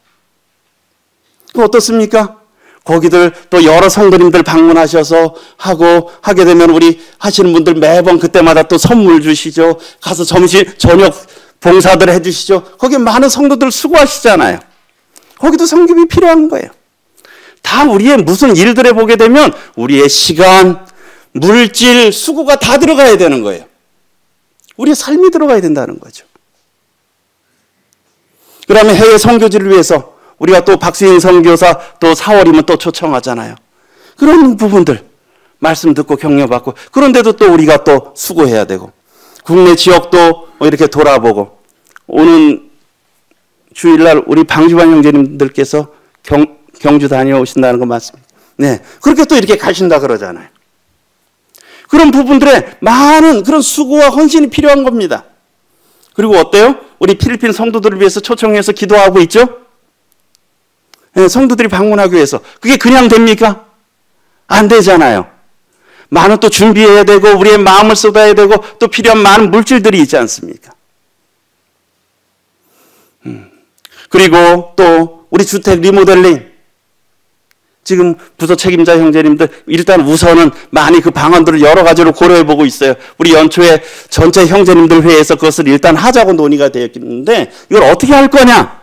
A: 그 어떻습니까? 거기들 또 여러 성도님들 방문하셔서 하게 되면 우리 하시는 분들 매번 그때마다 또 선물 주시죠. 가서 저녁 봉사들 해주시죠. 거기 많은 성도들 수고하시잖아요. 거기도 섬김이 필요한 거예요. 다 우리의 무슨 일들에 보게 되면 우리의 시간, 물질, 수고가 다 들어가야 되는 거예요. 우리의 삶이 들어가야 된다는 거죠. 그러면 해외 선교지를 위해서 우리가 또 박수인 선교사 또 4월이면 또 초청하잖아요. 그런 부분들 말씀 듣고 격려받고 그런데도 또 우리가 또 수고해야 되고 국내 지역도 이렇게 돌아보고 오는 주일날 우리 방주반 형제님들께서 경주 다녀오신다는 거 맞습니다. 네, 그렇게 또 이렇게 가신다 그러잖아요. 그런 부분들에 많은 그런 수고와 헌신이 필요한 겁니다. 그리고 어때요? 우리 필리핀 성도들을 위해서 초청해서 기도하고 있죠? 네, 성도들이 방문하기 위해서. 그게 그냥 됩니까? 안 되잖아요. 많은 또 준비해야 되고 우리의 마음을 쏟아야 되고 또 필요한 많은 물질들이 있지 않습니까? 그리고 또 우리 주택 리모델링 지금 부서 책임자 형제님들 일단 우선은 많이 그 방안들을 여러 가지로 고려해보고 있어요. 우리 연초에 전체 형제님들 회의에서 그것을 일단 하자고 논의가 되었는데 이걸 어떻게 할 거냐?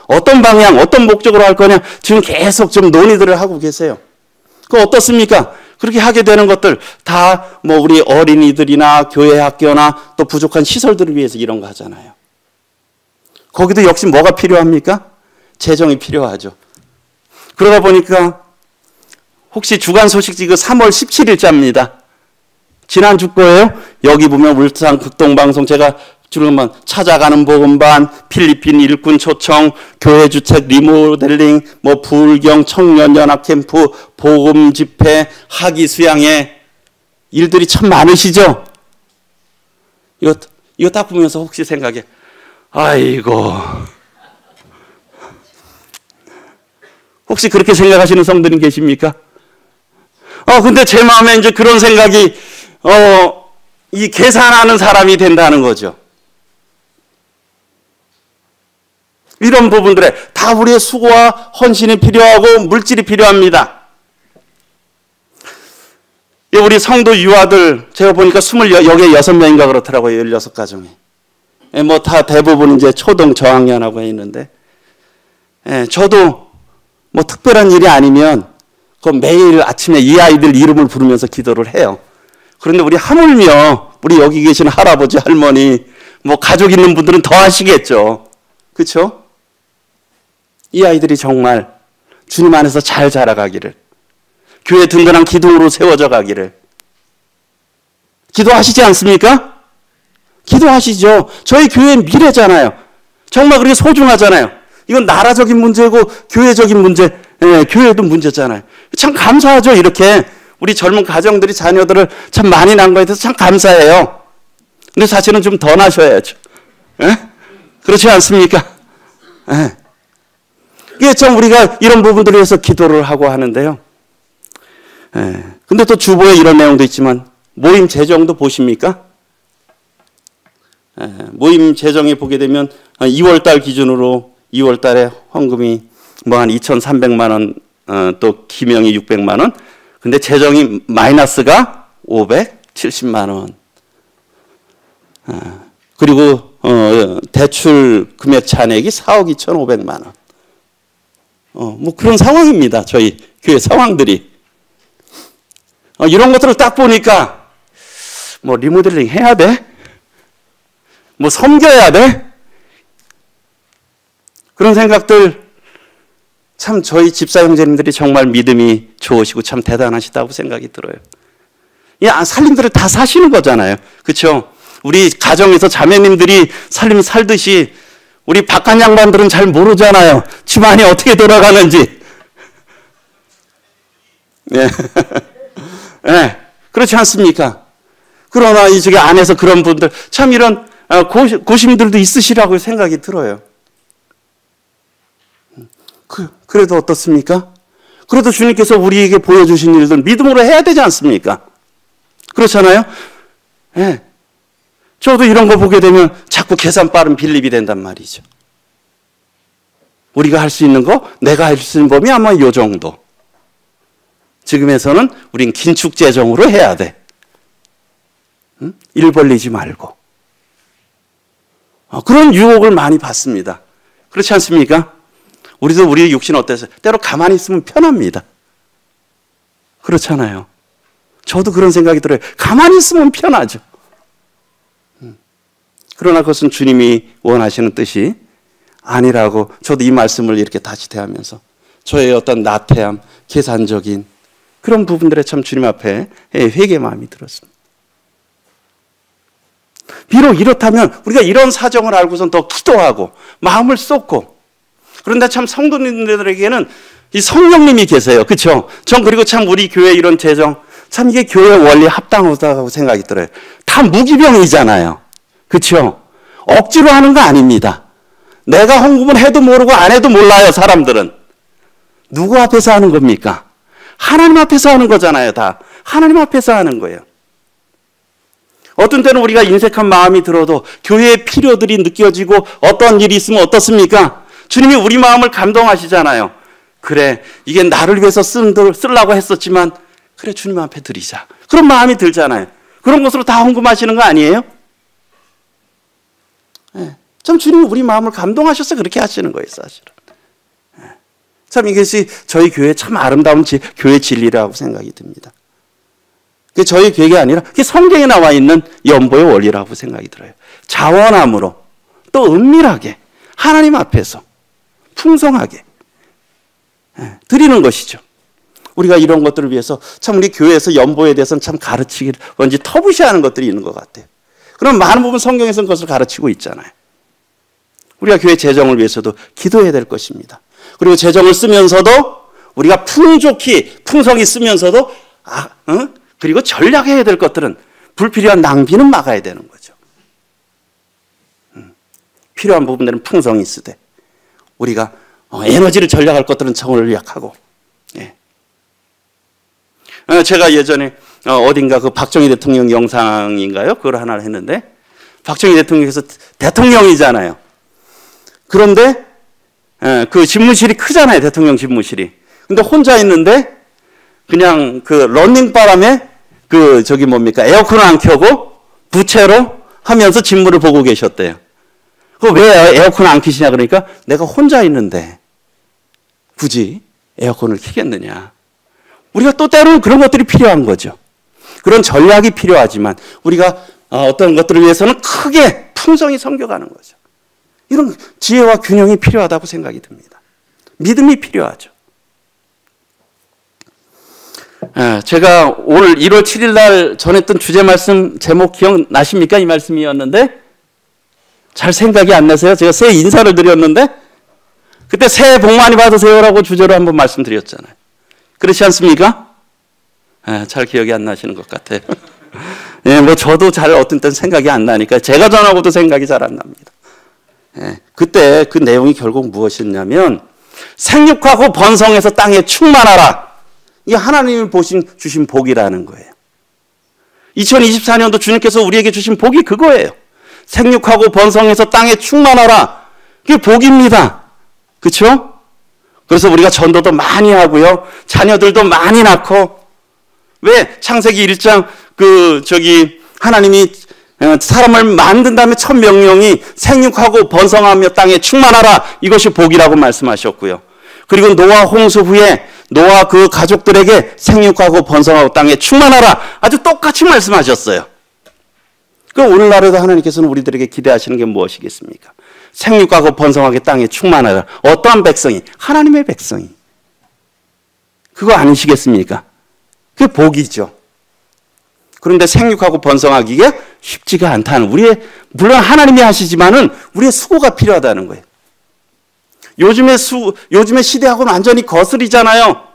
A: 어떤 방향, 어떤 목적으로 할 거냐? 지금 계속 좀 논의들을 하고 계세요. 그거 어떻습니까? 그렇게 하게 되는 것들 다 우리 어린이들이나 교회 학교나 또 부족한 시설들을 위해서 이런 거 하잖아요. 거기도 역시 뭐가 필요합니까? 재정이 필요하죠. 그러다 보니까 혹시 주간 소식지 그 3월 17일자입니다. 지난주 거예요. 여기 보면 울산 극동방송 제가 주로만 찾아가는 복음반, 필리핀 일꾼 초청, 교회 주택 리모델링, 불경 청년연합 캠프, 복음 집회, 학위 수양회 일들이 참 많으시죠? 이거 딱 보면서 혹시 생각해. 아이고. 혹시 그렇게 생각하시는 성도님 계십니까? 근데 제 마음에 이제 그런 생각이, 이 계산하는 사람이 된다는 거죠. 이런 부분들에 다 우리의 수고와 헌신이 필요하고 물질이 필요합니다. 우리 성도 유아들, 제가 보니까 26명인가 그렇더라고요. 16가정에. 다 대부분 이제 초등 저학년하고 있는데, 저도 특별한 일이 아니면 그 매일 아침에 이 아이들 이름을 부르면서 기도를 해요. 그런데 우리 하물며 우리 여기 계신 할아버지 할머니 가족 있는 분들은 더 하시겠죠. 그렇죠? 이 아이들이 정말 주님 안에서 잘 자라가기를, 교회 든든한 기둥으로 세워져 가기를 기도하시지 않습니까? 기도하시죠. 저희 교회의 미래잖아요. 정말 그렇게 소중하잖아요. 이건 나라적인 문제고 교회적인 문제, 교회도 문제잖아요. 참 감사하죠. 이렇게 우리 젊은 가정들이 자녀들을 참 많이 낳은 거에 대해서 참 감사해요. 근데 사실은 좀 더 나셔야죠. 그렇지 않습니까? 이게 참 우리가 이런 부분들에 대해서 기도를 하고 하는데요. 근데 또 주보에 이런 내용도 있지만 모임 재정도 보십니까? 모임 재정에 보게 되면 2월달 기준으로 2월달에 헌금이 한 2,300만 원, 또 기명이 600만 원. 근데 재정이 마이너스가 570만 원. 그리고 대출 금액 잔액이 4억 2,500만 원. 뭐 그런 상황입니다. 저희 교회 상황들이. 이런 것들을 딱 보니까 뭐 리모델링 해야 돼? 뭐 섬겨야 돼? 그런 생각들, 참 저희 집사 형제님들이 정말 믿음이 좋으시고 참 대단하시다고 생각이 들어요. 살림들을 다 사시는 거잖아요. 그렇죠? 우리 가정에서 자매님들이 살림 살듯이 우리 바깥 양반들은 잘 모르잖아요. 집안이 어떻게 돌아가는지. 네. 네. 그렇지 않습니까? 그러나 이 저기 안에서 그런 분들 참 이런 고심들도 있으시라고 생각이 들어요. 그래도 어떻습니까? 그래도 주님께서 우리에게 보여주신 일들 믿음으로 해야 되지 않습니까? 그렇잖아요? 네. 저도 이런 거 보게 되면 자꾸 계산 빠른 빌립이 된단 말이죠. 우리가 할 수 있는 거, 내가 할 수 있는 범위 아마 이 정도. 지금에서는 우린 긴축 재정으로 해야 돼. 응? 일 벌리지 말고. 그런 유혹을 많이 받습니다. 그렇지 않습니까? 우리도 우리의 육신 어때서 때로 가만히 있으면 편합니다. 그렇잖아요. 저도 그런 생각이 들어요. 가만히 있으면 편하죠. 그러나 그것은 주님이 원하시는 뜻이 아니라고 저도 이 말씀을 이렇게 다시 대하면서 저의 어떤 나태함, 계산적인 그런 부분들에 참 주님 앞에 회개 마음이 들었습니다. 비록 이렇다면 우리가 이런 사정을 알고선 더 기도하고 마음을 쏟고, 그런데 참 성도님들에게는 이 성령님이 계세요. 그렇죠? 전 그리고 참 우리 교회 이런 재정 참 이게 교회 원리 합당하다고 생각이 들어요. 다 무기병이잖아요. 그렇죠? 억지로 하는 거 아닙니다. 내가 헌금을 해도 모르고 안 해도 몰라요. 사람들은. 누구 앞에서 하는 겁니까? 하나님 앞에서 하는 거잖아요. 다 하나님 앞에서 하는 거예요. 어떤 때는 우리가 인색한 마음이 들어도 교회의 필요들이 느껴지고 어떤 일이 있으면 어떻습니까? 주님이 우리 마음을 감동하시잖아요. 그래, 이게 나를 위해서 쓰려고 했었지만 그래, 주님 앞에 드리자. 그런 마음이 들잖아요. 그런 것으로 다 헌금하시는 거 아니에요? 네. 참 주님이 우리 마음을 감동하셔서 그렇게 하시는 거예요, 사실은. 네. 참 이것이 저희 교회의 참 아름다운 교회 진리라고 생각이 듭니다. 그게 저희 교회가 아니라 그게 성경에 나와 있는 연보의 원리라고 생각이 들어요. 자원함으로 또 은밀하게 하나님 앞에서 풍성하게 드리는 것이죠. 우리가 이런 것들을 위해서 참 우리 교회에서 연보에 대해서는 참 가르치기 뭔지 터부시하는 것들이 있는 것 같아요. 그럼 많은 부분 성경에서는 그것을 가르치고 있잖아요. 우리가 교회 재정을 위해서도 기도해야 될 것입니다. 그리고 재정을 쓰면서도 우리가 풍성히 쓰면서도 그리고 전략해야 될 것들은 불필요한 낭비는 막아야 되는 거죠. 필요한 부분들은 풍성히 쓰되 우리가 에너지를 전략할 것들은 전략하고. 예. 제가 예전에 어딘가 그 박정희 대통령 영상인가요? 그걸 하나 했는데 박정희 대통령께서 대통령이잖아요. 그런데 그 집무실이 크잖아요. 대통령 집무실이. 근데 혼자 있는데 그냥 그 런닝 바람에 그 저기 뭡니까? 에어컨을 안 켜고 부채로 하면서 직무를 보고 계셨대요. 그 왜 에어컨을 안 켜시냐 그러니까 내가 혼자 있는데 굳이 에어컨을 켜겠느냐. 우리가 또 때로는 그런 것들이 필요한 거죠. 그런 전략이 필요하지만 우리가 어떤 것들을 위해서는 크게 풍성히 섬겨가는 거죠. 이런 지혜와 균형이 필요하다고 생각이 듭니다. 믿음이 필요하죠. 제가 오늘 1월 7일 날 전했던 주제 말씀 제목 기억나십니까? 이 말씀이었는데 잘 생각이 안 나세요? 제가 새해 인사를 드렸는데 그때 새해 복 많이 받으세요라고 주제로 한번 말씀드렸잖아요. 그렇지 않습니까? 잘 기억이 안 나시는 것 같아요. 예, 뭐 저도 잘 어떤 때는 생각이 안 나니까 제가 전하고도 생각이 잘 안 납니다. 예, 그때 그 내용이 결국 무엇이었냐면 생육하고 번성해서 땅에 충만하라. 이게 하나님이 주신 복이라는 거예요. 2024년도 주님께서 우리에게 주신 복이 그거예요. 생육하고 번성해서 땅에 충만하라. 그게 복입니다. 그렇죠? 그래서 우리가 전도도 많이 하고요. 자녀들도 많이 낳고. 왜 창세기 1장 하나님이 사람을 만든 다음에 첫 명령이 생육하고 번성하며 땅에 충만하라. 이것이 복이라고 말씀하셨고요. 그리고 노아 홍수 후에 노아 그 가족들에게 생육하고 번성하고 땅에 충만하라. 아주 똑같이 말씀하셨어요. 그럼 오늘날에도 하나님께서는 우리들에게 기대하시는 게 무엇이겠습니까? 생육하고 번성하게 땅에 충만하라. 어떠한 백성이? 하나님의 백성이. 그거 아니시겠습니까? 그게 복이죠. 그런데 생육하고 번성하기가 쉽지가 않다는, 물론 하나님이 하시지만은 우리의 수고가 필요하다는 거예요. 요즘의 시대하고는 완전히 거슬리잖아요.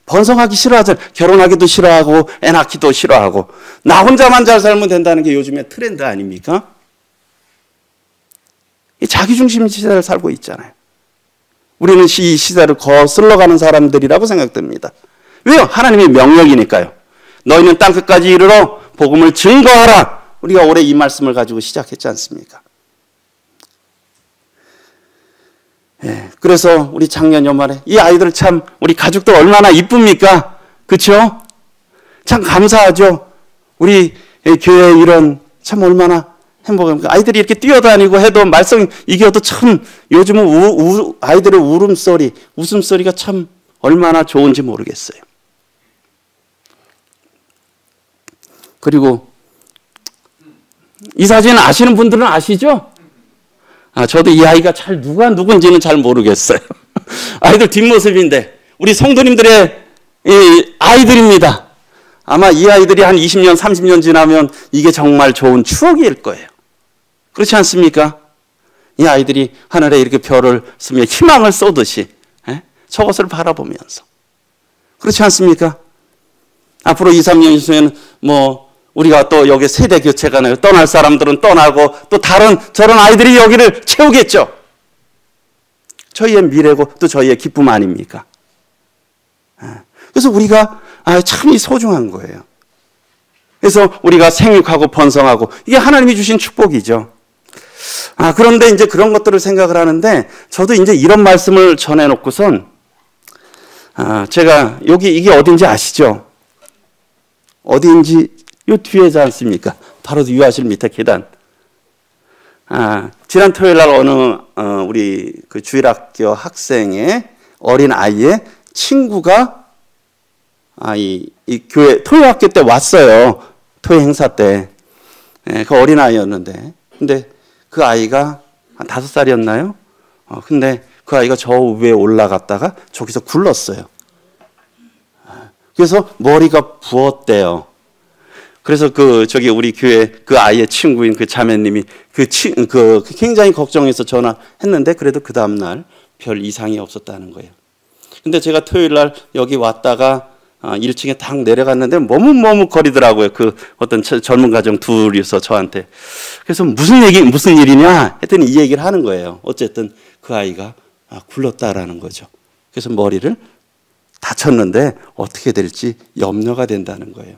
A: 번성하기 싫어하잖아요. 결혼하기도 싫어하고 애 낳기도 싫어하고 나 혼자만 잘 살면 된다는 게 요즘의 트렌드 아닙니까? 자기중심 시대를 살고 있잖아요. 우리는 이 시대를 거슬러가는 사람들이라고 생각됩니다. 왜요? 하나님의 명령이니까요. 너희는 땅끝까지 이르러 복음을 증거하라. 우리가 올해 이 말씀을 가지고 시작했지 않습니까? 예, 그래서 우리 작년 연말에 이 아이들 참 우리 가족들 얼마나 이쁩니까? 그렇죠? 참 감사하죠. 우리 교회 이런 참 얼마나 행복합니까? 아이들이 이렇게 뛰어다니고 해도 말썽 이겨도 참 요즘은 아이들의 울음소리, 웃음소리가 참 얼마나 좋은지 모르겠어요. 그리고 이 사진 아시는 분들은 아시죠? 저도 이 아이가 누가 누군지는 잘 모르겠어요. 아이들 뒷모습인데 우리 성도님들의 아이들입니다. 아마 이 아이들이 한 20년, 30년 지나면 이게 정말 좋은 추억일 거예요. 그렇지 않습니까? 이 아이들이 하늘에 이렇게 별을 쓰며 희망을 쏘듯이 저것을 바라보면서. 그렇지 않습니까? 앞으로 2, 3년 후에는 우리가 또 여기 세대 교체가 나요. 떠날 사람들은 떠나고 또 다른 저런 아이들이 여기를 채우겠죠. 저희의 미래고 또 저희의 기쁨 아닙니까? 그래서 우리가 참 소중한 거예요. 그래서 우리가 생육하고 번성하고 이게 하나님이 주신 축복이죠. 그런데 이제 그런 것들을 생각을 하는데 저도 이제 이런 말씀을 전해놓고선 제가 이게 어딘지 아시죠? 어딘지 요 뒤에지 않습니까? 바로 유아실 밑에 계단. 지난 토요일 날 우리 그 주일학교 학생의 어린 아이의 친구가 이 교회 토요학교 때 왔어요. 토요 행사 때. 그 어린 아이였는데, 근데 그 아이가 한 5살이었나요? 근데 그 아이가 저 위에 올라갔다가 저기서 굴렀어요. 그래서 머리가 부었대요. 그래서 우리 교회 그 아이의 친구인 그 자매님이 굉장히 걱정해서 전화했는데 그래도 그 다음날 별 이상이 없었다는 거예요. 근데 제가 토요일 날 여기 왔다가 1층에 딱 내려갔는데 머뭇머뭇거리더라고요. 그 어떤 젊은 가정 둘이서 저한테. 그래서 무슨 일이냐 했더니 이 얘기를 하는 거예요. 어쨌든 그 아이가 굴렀다라는 거죠. 그래서 머리를 다쳤는데 어떻게 될지 염려가 된다는 거예요.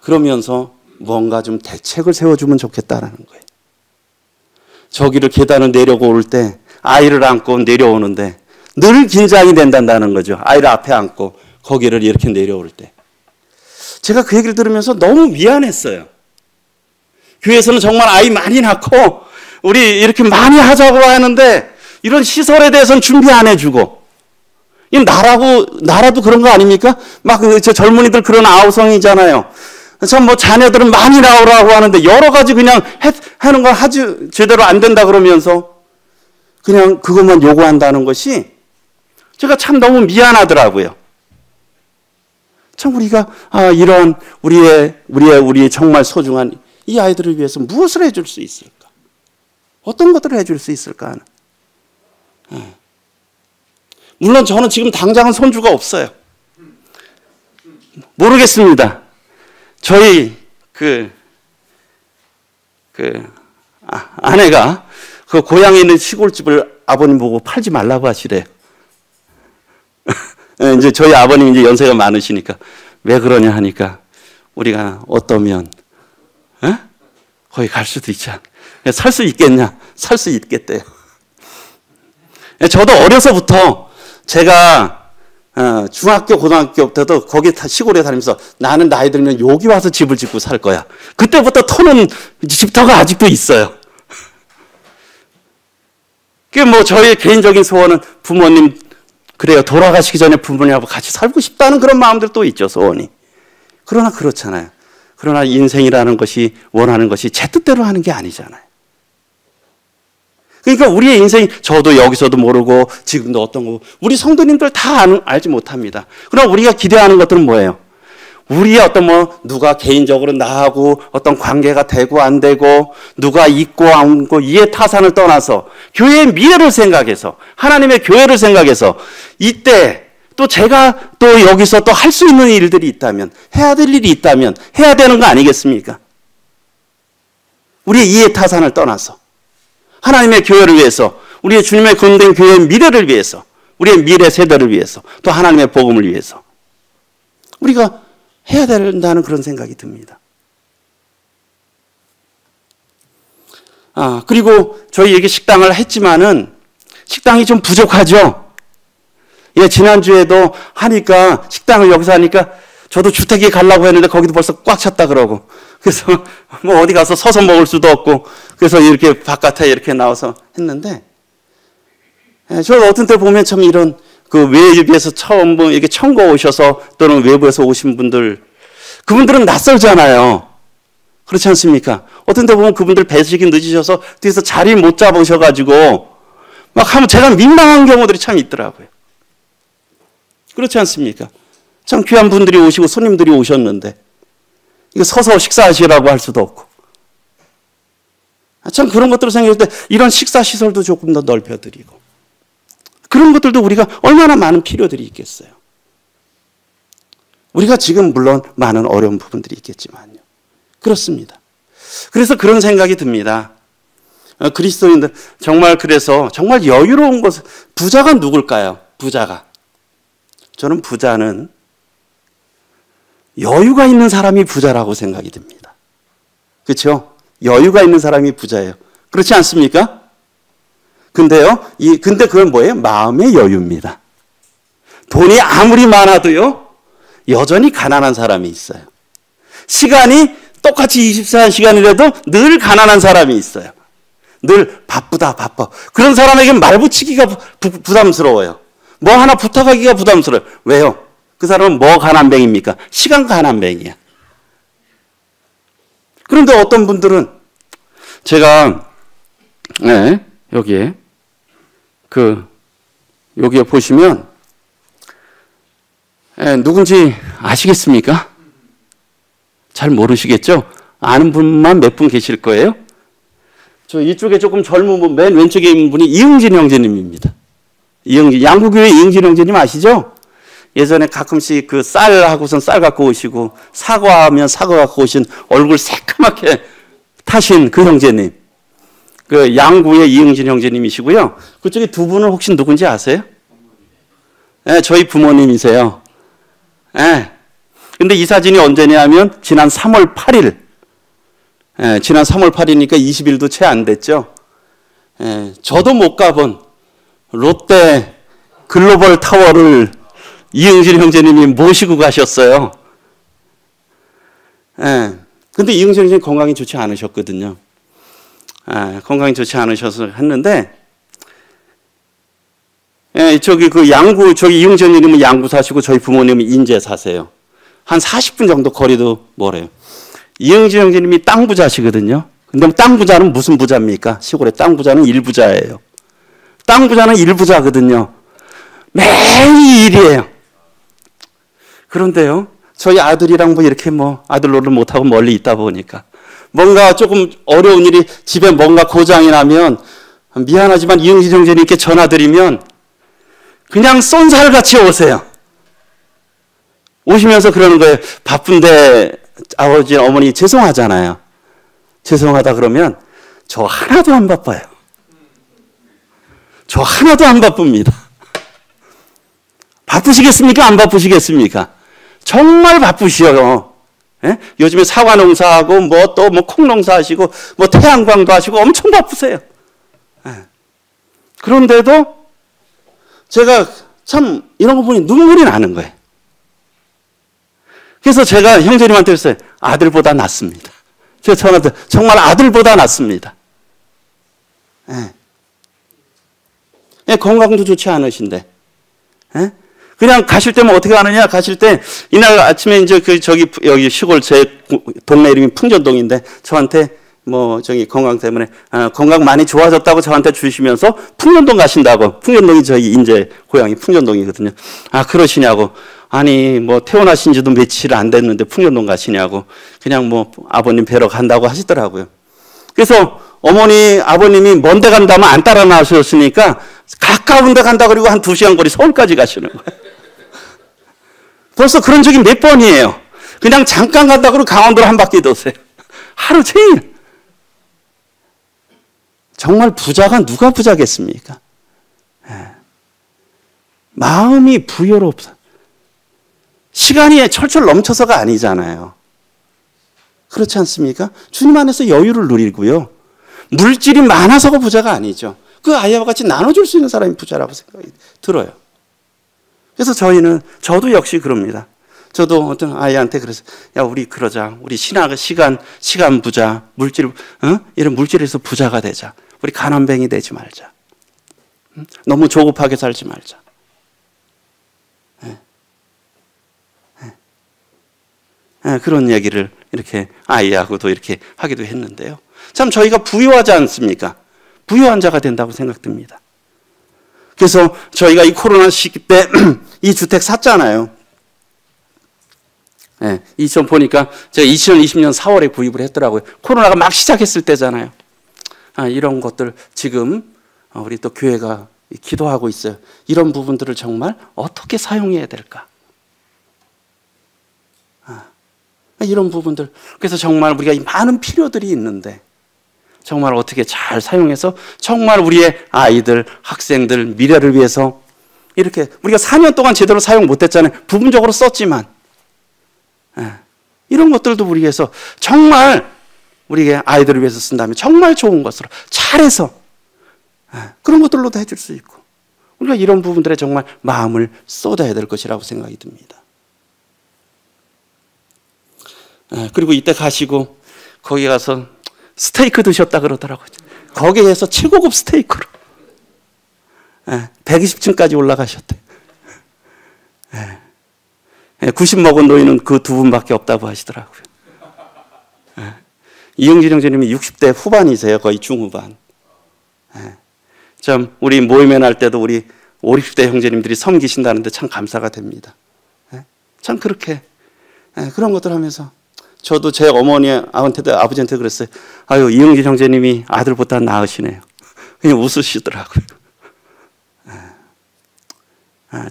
A: 그러면서 뭔가 좀 대책을 세워주면 좋겠다라는 거예요. 저기를 계단을 내려올 때 아이를 안고 내려오는데 늘 긴장이 된다는 거죠. 아이를 앞에 안고 거기를 이렇게 내려올 때. 제가 그 얘기를 들으면서 너무 미안했어요. 교회에서는 정말 아이 많이 낳고 우리 이렇게 많이 하자고 하는데 이런 시설에 대해서는 준비 안 해주고, 나라도 그런 거 아닙니까? 저 젊은이들 그런 아우성이잖아요. 참 자녀들은 많이 나오라고 하는데 여러 가지 그냥 하는 걸 제대로 안 된다 그러면서 그냥 그것만 요구한다는 것이 제가 참 너무 미안하더라고요. 참 우리가 이런 우리의 정말 소중한 이 아이들을 위해서 무엇을 해줄 수 있을까? 어떤 것들을 해줄 수 있을까? 물론 저는 지금 당장은 손주가 없어요. 모르겠습니다. 저희 아내가 그 고향에 있는 시골집을 아버님 보고 팔지 말라고 하시래요. 이제 저희 아버님 이제 연세가 많으시니까 왜 그러냐 하니까 우리가 어떠면 거기 갈 수도 있지 않나. 살 수 있겠냐? 살 수 있겠대요. 저도 어려서부터 제가 중학교, 고등학교 때도 거기 시골에 다니면서 나는 나이 들면 여기 와서 집을 짓고 살 거야. 그때부터 터놓은 집터가 아직도 있어요. 그 뭐 저의 개인적인 소원은 부모님, 그래요. 돌아가시기 전에 부모님하고 같이 살고 싶다는 그런 마음들도 있죠, 소원이. 그러나 그렇잖아요. 그러나 인생이라는 것이, 원하는 것이 제 뜻대로 하는 게 아니잖아요. 그러니까 우리의 인생이, 저도 여기서도 모르고 지금도 어떤 거, 우리 성도님들 다 알지 못합니다. 그러나 우리가 기대하는 것들은 뭐예요? 우리의 어떤 누가 개인적으로 나하고 어떤 관계가 되고 안 되고, 누가 있고 안 있고, 이해 타산을 떠나서 교회의 미래를 생각해서, 하나님의 교회를 생각해서, 이때 또 제가 또 여기서 또 할 수 있는 일들이 있다면, 해야 될 일이 있다면 해야 되는 거 아니겠습니까? 우리의 이해 타산을 떠나서 하나님의 교회를 위해서, 우리의 주님의 건된 교회의 미래를 위해서, 우리의 미래 세대를 위해서, 또 하나님의 복음을 위해서 우리가 해야 된다는 그런 생각이 듭니다. 그리고 저희 식당을 했지만은 식당이 좀 부족하죠. 예, 지난주에도 하니까, 식당을 여기서 하니까 저도 주택에 가려고 했는데 거기도 벌써 꽉 찼다 그러고, 그래서 뭐 어디 가서 서서 먹을 수도 없고, 그래서 이렇게 바깥에 이렇게 나와서 했는데, 저 어떤 때 보면 참 이런 그 외국에서 처음 이렇게 청거 오셔서 또는 외부에서 오신 분들, 그분들은 낯설잖아요. 그렇지 않습니까? 어떤 데 보면 그분들 배식이 늦으셔서 뒤에서 자리 못 잡으셔가지고 막 하면 제가 민망한 경우들이 참 있더라고요. 그렇지 않습니까? 참 귀한 분들이 오시고 손님들이 오셨는데 이거 서서 식사하시라고 할 수도 없고, 참 그런 것들을 생각할 때 이런 식사 시설도 조금 더 넓혀드리고, 그런 것들도 우리가 얼마나 많은 필요들이 있겠어요. 우리가 지금 물론 많은 어려운 부분들이 있겠지만요. 그렇습니다. 그래서 그런 생각이 듭니다. 그리스도인들 정말, 그래서 정말 여유로운 것은, 부자가 누굴까요? 부자가, 저는 부자는 여유가 있는 사람이 부자라고 생각이 듭니다. 그렇죠? 여유가 있는 사람이 부자예요. 그렇지 않습니까? 근데 그건 뭐예요? 마음의 여유입니다. 돈이 아무리 많아도요, 여전히 가난한 사람이 있어요. 시간이 똑같이 24시간이라도 늘 가난한 사람이 있어요. 늘 바쁘다, 바빠. 그런 사람에게 말 붙이기가 부담스러워요. 뭐 하나 부탁하기가 부담스러워요. 왜요? 그 사람은 뭐 가난뱅입니까? 시간 가난뱅이야. 그런데 어떤 분들은, 제가, 여기에 보시면, 누군지 아시겠습니까? 잘 모르시겠죠? 아는 분만 몇 분 계실 거예요. 저 이쪽에 조금 젊은 분, 맨 왼쪽에 있는 분이 이응진 형제님입니다. 양구교회 이응진 형제님 아시죠? 예전에 가끔씩 그 쌀하고선 쌀 갖고 오시고, 사과하면 사과 갖고 오신, 얼굴 새까맣게 타신 그 형제님. 그 양구의 이응진 형제님이시고요. 그쪽에 두 분은 혹시 누군지 아세요? 저희 부모님이세요. 근데 이 사진이 언제냐면 지난 3월 8일. 지난 3월 8일이니까 20일도 채 안 됐죠. 저도 못 가본 롯데 글로벌 타워를 이응진 형제님이 모시고 가셨어요. 근데 이응진 형제님 건강이 좋지 않으셨거든요. 건강이 좋지 않으셔서 했는데, 저기 이응진 형제님은 양구 사시고 저희 부모님은 인제 사세요. 한 40분 정도 거리도 멀어요. 이응진 형제님이 땅 부자시거든요. 근데 땅 부자는 무슨 부자입니까? 시골의 땅 부자는 일부자예요. 땅 부자는 일부자거든요. 매일 일이에요. 그런데요, 저희 아들이랑 이렇게 아들 노릇 못하고 멀리 있다 보니까 뭔가 조금 어려운 일이, 집에 뭔가 고장이 나면 미안하지만 이응진 형제님께 전화드리면 그냥 쏜살같이 오세요. 오시면서 그러는 거예요. 바쁜데 아버지, 어머니 죄송하잖아요. 죄송하다 그러면 저 하나도 안 바빠요. 저 하나도 안 바쁩니다. 바쁘시겠습니까? 안 바쁘시겠습니까? 정말 바쁘시어요. 요즘에 사과 농사하고 콩 농사하시고 태양광도 하시고 엄청 바쁘세요. 그런데도 제가 참 이런 거 보니 눈물이 나는 거예요. 그래서 제가 형제님한테 했어요. 아들보다 낫습니다. 제가 저한테 정말 아들보다 낫습니다. 예. 예, 건강도 좋지 않으신데. 예? 그냥 가실 때면 어떻게 하느냐? 가실 때 이날 아침에 이제 여기 시골 제 동네 이름이 풍전동인데 저한테 건강 때문에 건강 많이 좋아졌다고 저한테 주시면서 풍전동 가신다고. 풍전동이 저희 인제 고향이 풍전동이거든요. 아, 그러시냐고. 아니 태어나신 지도 며칠 안 됐는데 풍년동 가시냐고. 그냥 아버님 뵈러 간다고 하시더라고요. 그래서 아버님이 먼 데 간다면 안 따라 나오셨으니까 가까운 데 간다 그리고 한 2시간 거리 서울까지 가시는 거예요. 벌써 그런 적이 몇 번이에요. 그냥 잠깐 간다 그러고 강원도로 한 바퀴 도세요. 하루 종일. 정말 부자가 누가 부자겠습니까? 마음이 부여롭다. 시간이 철철 넘쳐서가 아니잖아요. 그렇지 않습니까? 주님 안에서 여유를 누리고요. 물질이 많아서가 부자가 아니죠. 그 아이와 같이 나눠줄 수 있는 사람이 부자라고 생각이 들어요. 그래서 저도 역시 그럽니다. 저도 어떤 아이한테 그래서, 야, 우리 그러자. 우리 시간 부자, 이런 물질에서 부자가 되자. 우리 가난뱅이 되지 말자. 너무 조급하게 살지 말자. 그런 얘기를 이렇게 아이하고도 이렇게 하기도 했는데요. 참 저희가 부유하지 않습니까? 부유한 자가 된다고 생각됩니다. 그래서 저희가 이 코로나 시기 때 이 주택 샀잖아요. 보니까 제가 2020년 4월에 구입을 했더라고요. 코로나가 막 시작했을 때잖아요. 이런 것들 지금 우리 또 교회가 기도하고 있어요. 이런 부분들을 정말 어떻게 사용해야 될까? 이런 부분들. 그래서 정말 우리가 많은 필요들이 있는데 정말 어떻게 잘 사용해서 정말 우리의 아이들, 학생들 미래를 위해서 이렇게 우리가 4년 동안 제대로 사용 못했잖아요. 부분적으로 썼지만 이런 것들도 우리 위해서 정말 우리의 아이들을 위해서 쓴다면 정말 좋은 것으로 잘해서 그런 것들로도 해줄 수 있고 우리가 이런 부분들에 정말 마음을 쏟아야 될 것이라고 생각이 듭니다. 그리고 이때 가시고 거기 가서 스테이크 드셨다 그러더라고요. 거기에서 최고급 스테이크로 120층까지 올라가셨대요. 90 먹은 노인은 그 2분밖에 없다고 하시더라고요. 이영진 형제님이 60대 후반이세요. 거의 중후반. 참 우리 모임에 날 때도 우리 50, 60대 형제님들이 섬기신다는데 참 감사가 됩니다. 참 그렇게 그런 것들 하면서 저도 제 아버지한테 그랬어요. 아유, 이영진 형제님이 아들보다 나으시네요. 그냥 웃으시더라고요.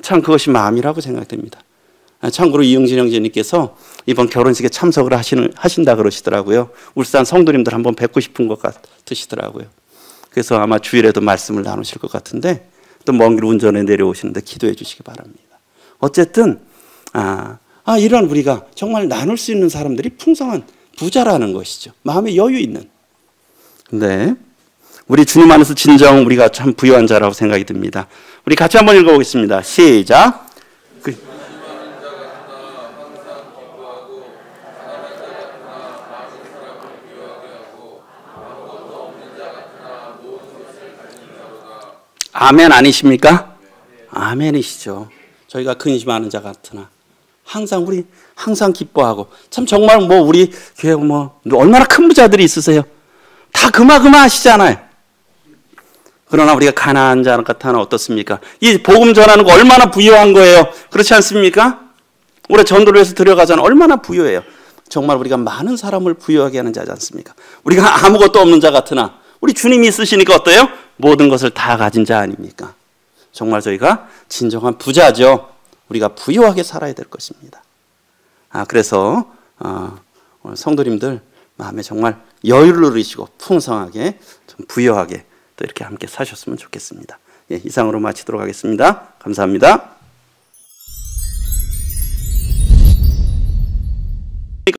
A: 참 그것이 마음이라고 생각됩니다. 참고로 이영진 형제님께서 이번 결혼식에 참석을 하신다 그러시더라고요. 울산 성도님들 한번 뵙고 싶은 것 같으시더라고요. 그래서 아마 주일에도 말씀을 나누실 것 같은데 또 먼 길 운전해 내려오시는데 기도해 주시기 바랍니다. 어쨌든 이런 우리가 정말 나눌 수 있는 사람들이 풍성한 부자라는 것이죠. 마음에 여유 있는. 네, 우리 주님 안에서 진정 우리가 참 부유한 자라고 생각이 듭니다. 우리 같이 한번 읽어보겠습니다. 시작. 아멘 아니십니까? 아멘이시죠. 저희가 근심하는 자 같으나 항상 기뻐하고 참 정말 우리 교회 얼마나 큰 부자들이 있으세요. 다 그마하시잖아요. 그러나 우리가 가난한 자 같으나 어떻습니까? 이 복음 전하는 거 얼마나 부유한 거예요. 그렇지 않습니까? 올해 전도를 해서 들여가잖아요. 얼마나 부유해요. 정말 우리가 많은 사람을 부유하게 하는 자지 않습니까? 우리가 아무것도 없는 자 같으나 우리 주님이 있으시니까 어때요? 모든 것을 다 가진 자 아닙니까? 정말 저희가 진정한 부자죠. 우리가 부유하게 살아야 될 것입니다. 그래서 성도님들 마음에 정말 여유를 누리시고 풍성하게 좀 부유하게 또 이렇게 함께 사셨으면 좋겠습니다. 이상으로 마치도록 하겠습니다. 감사합니다.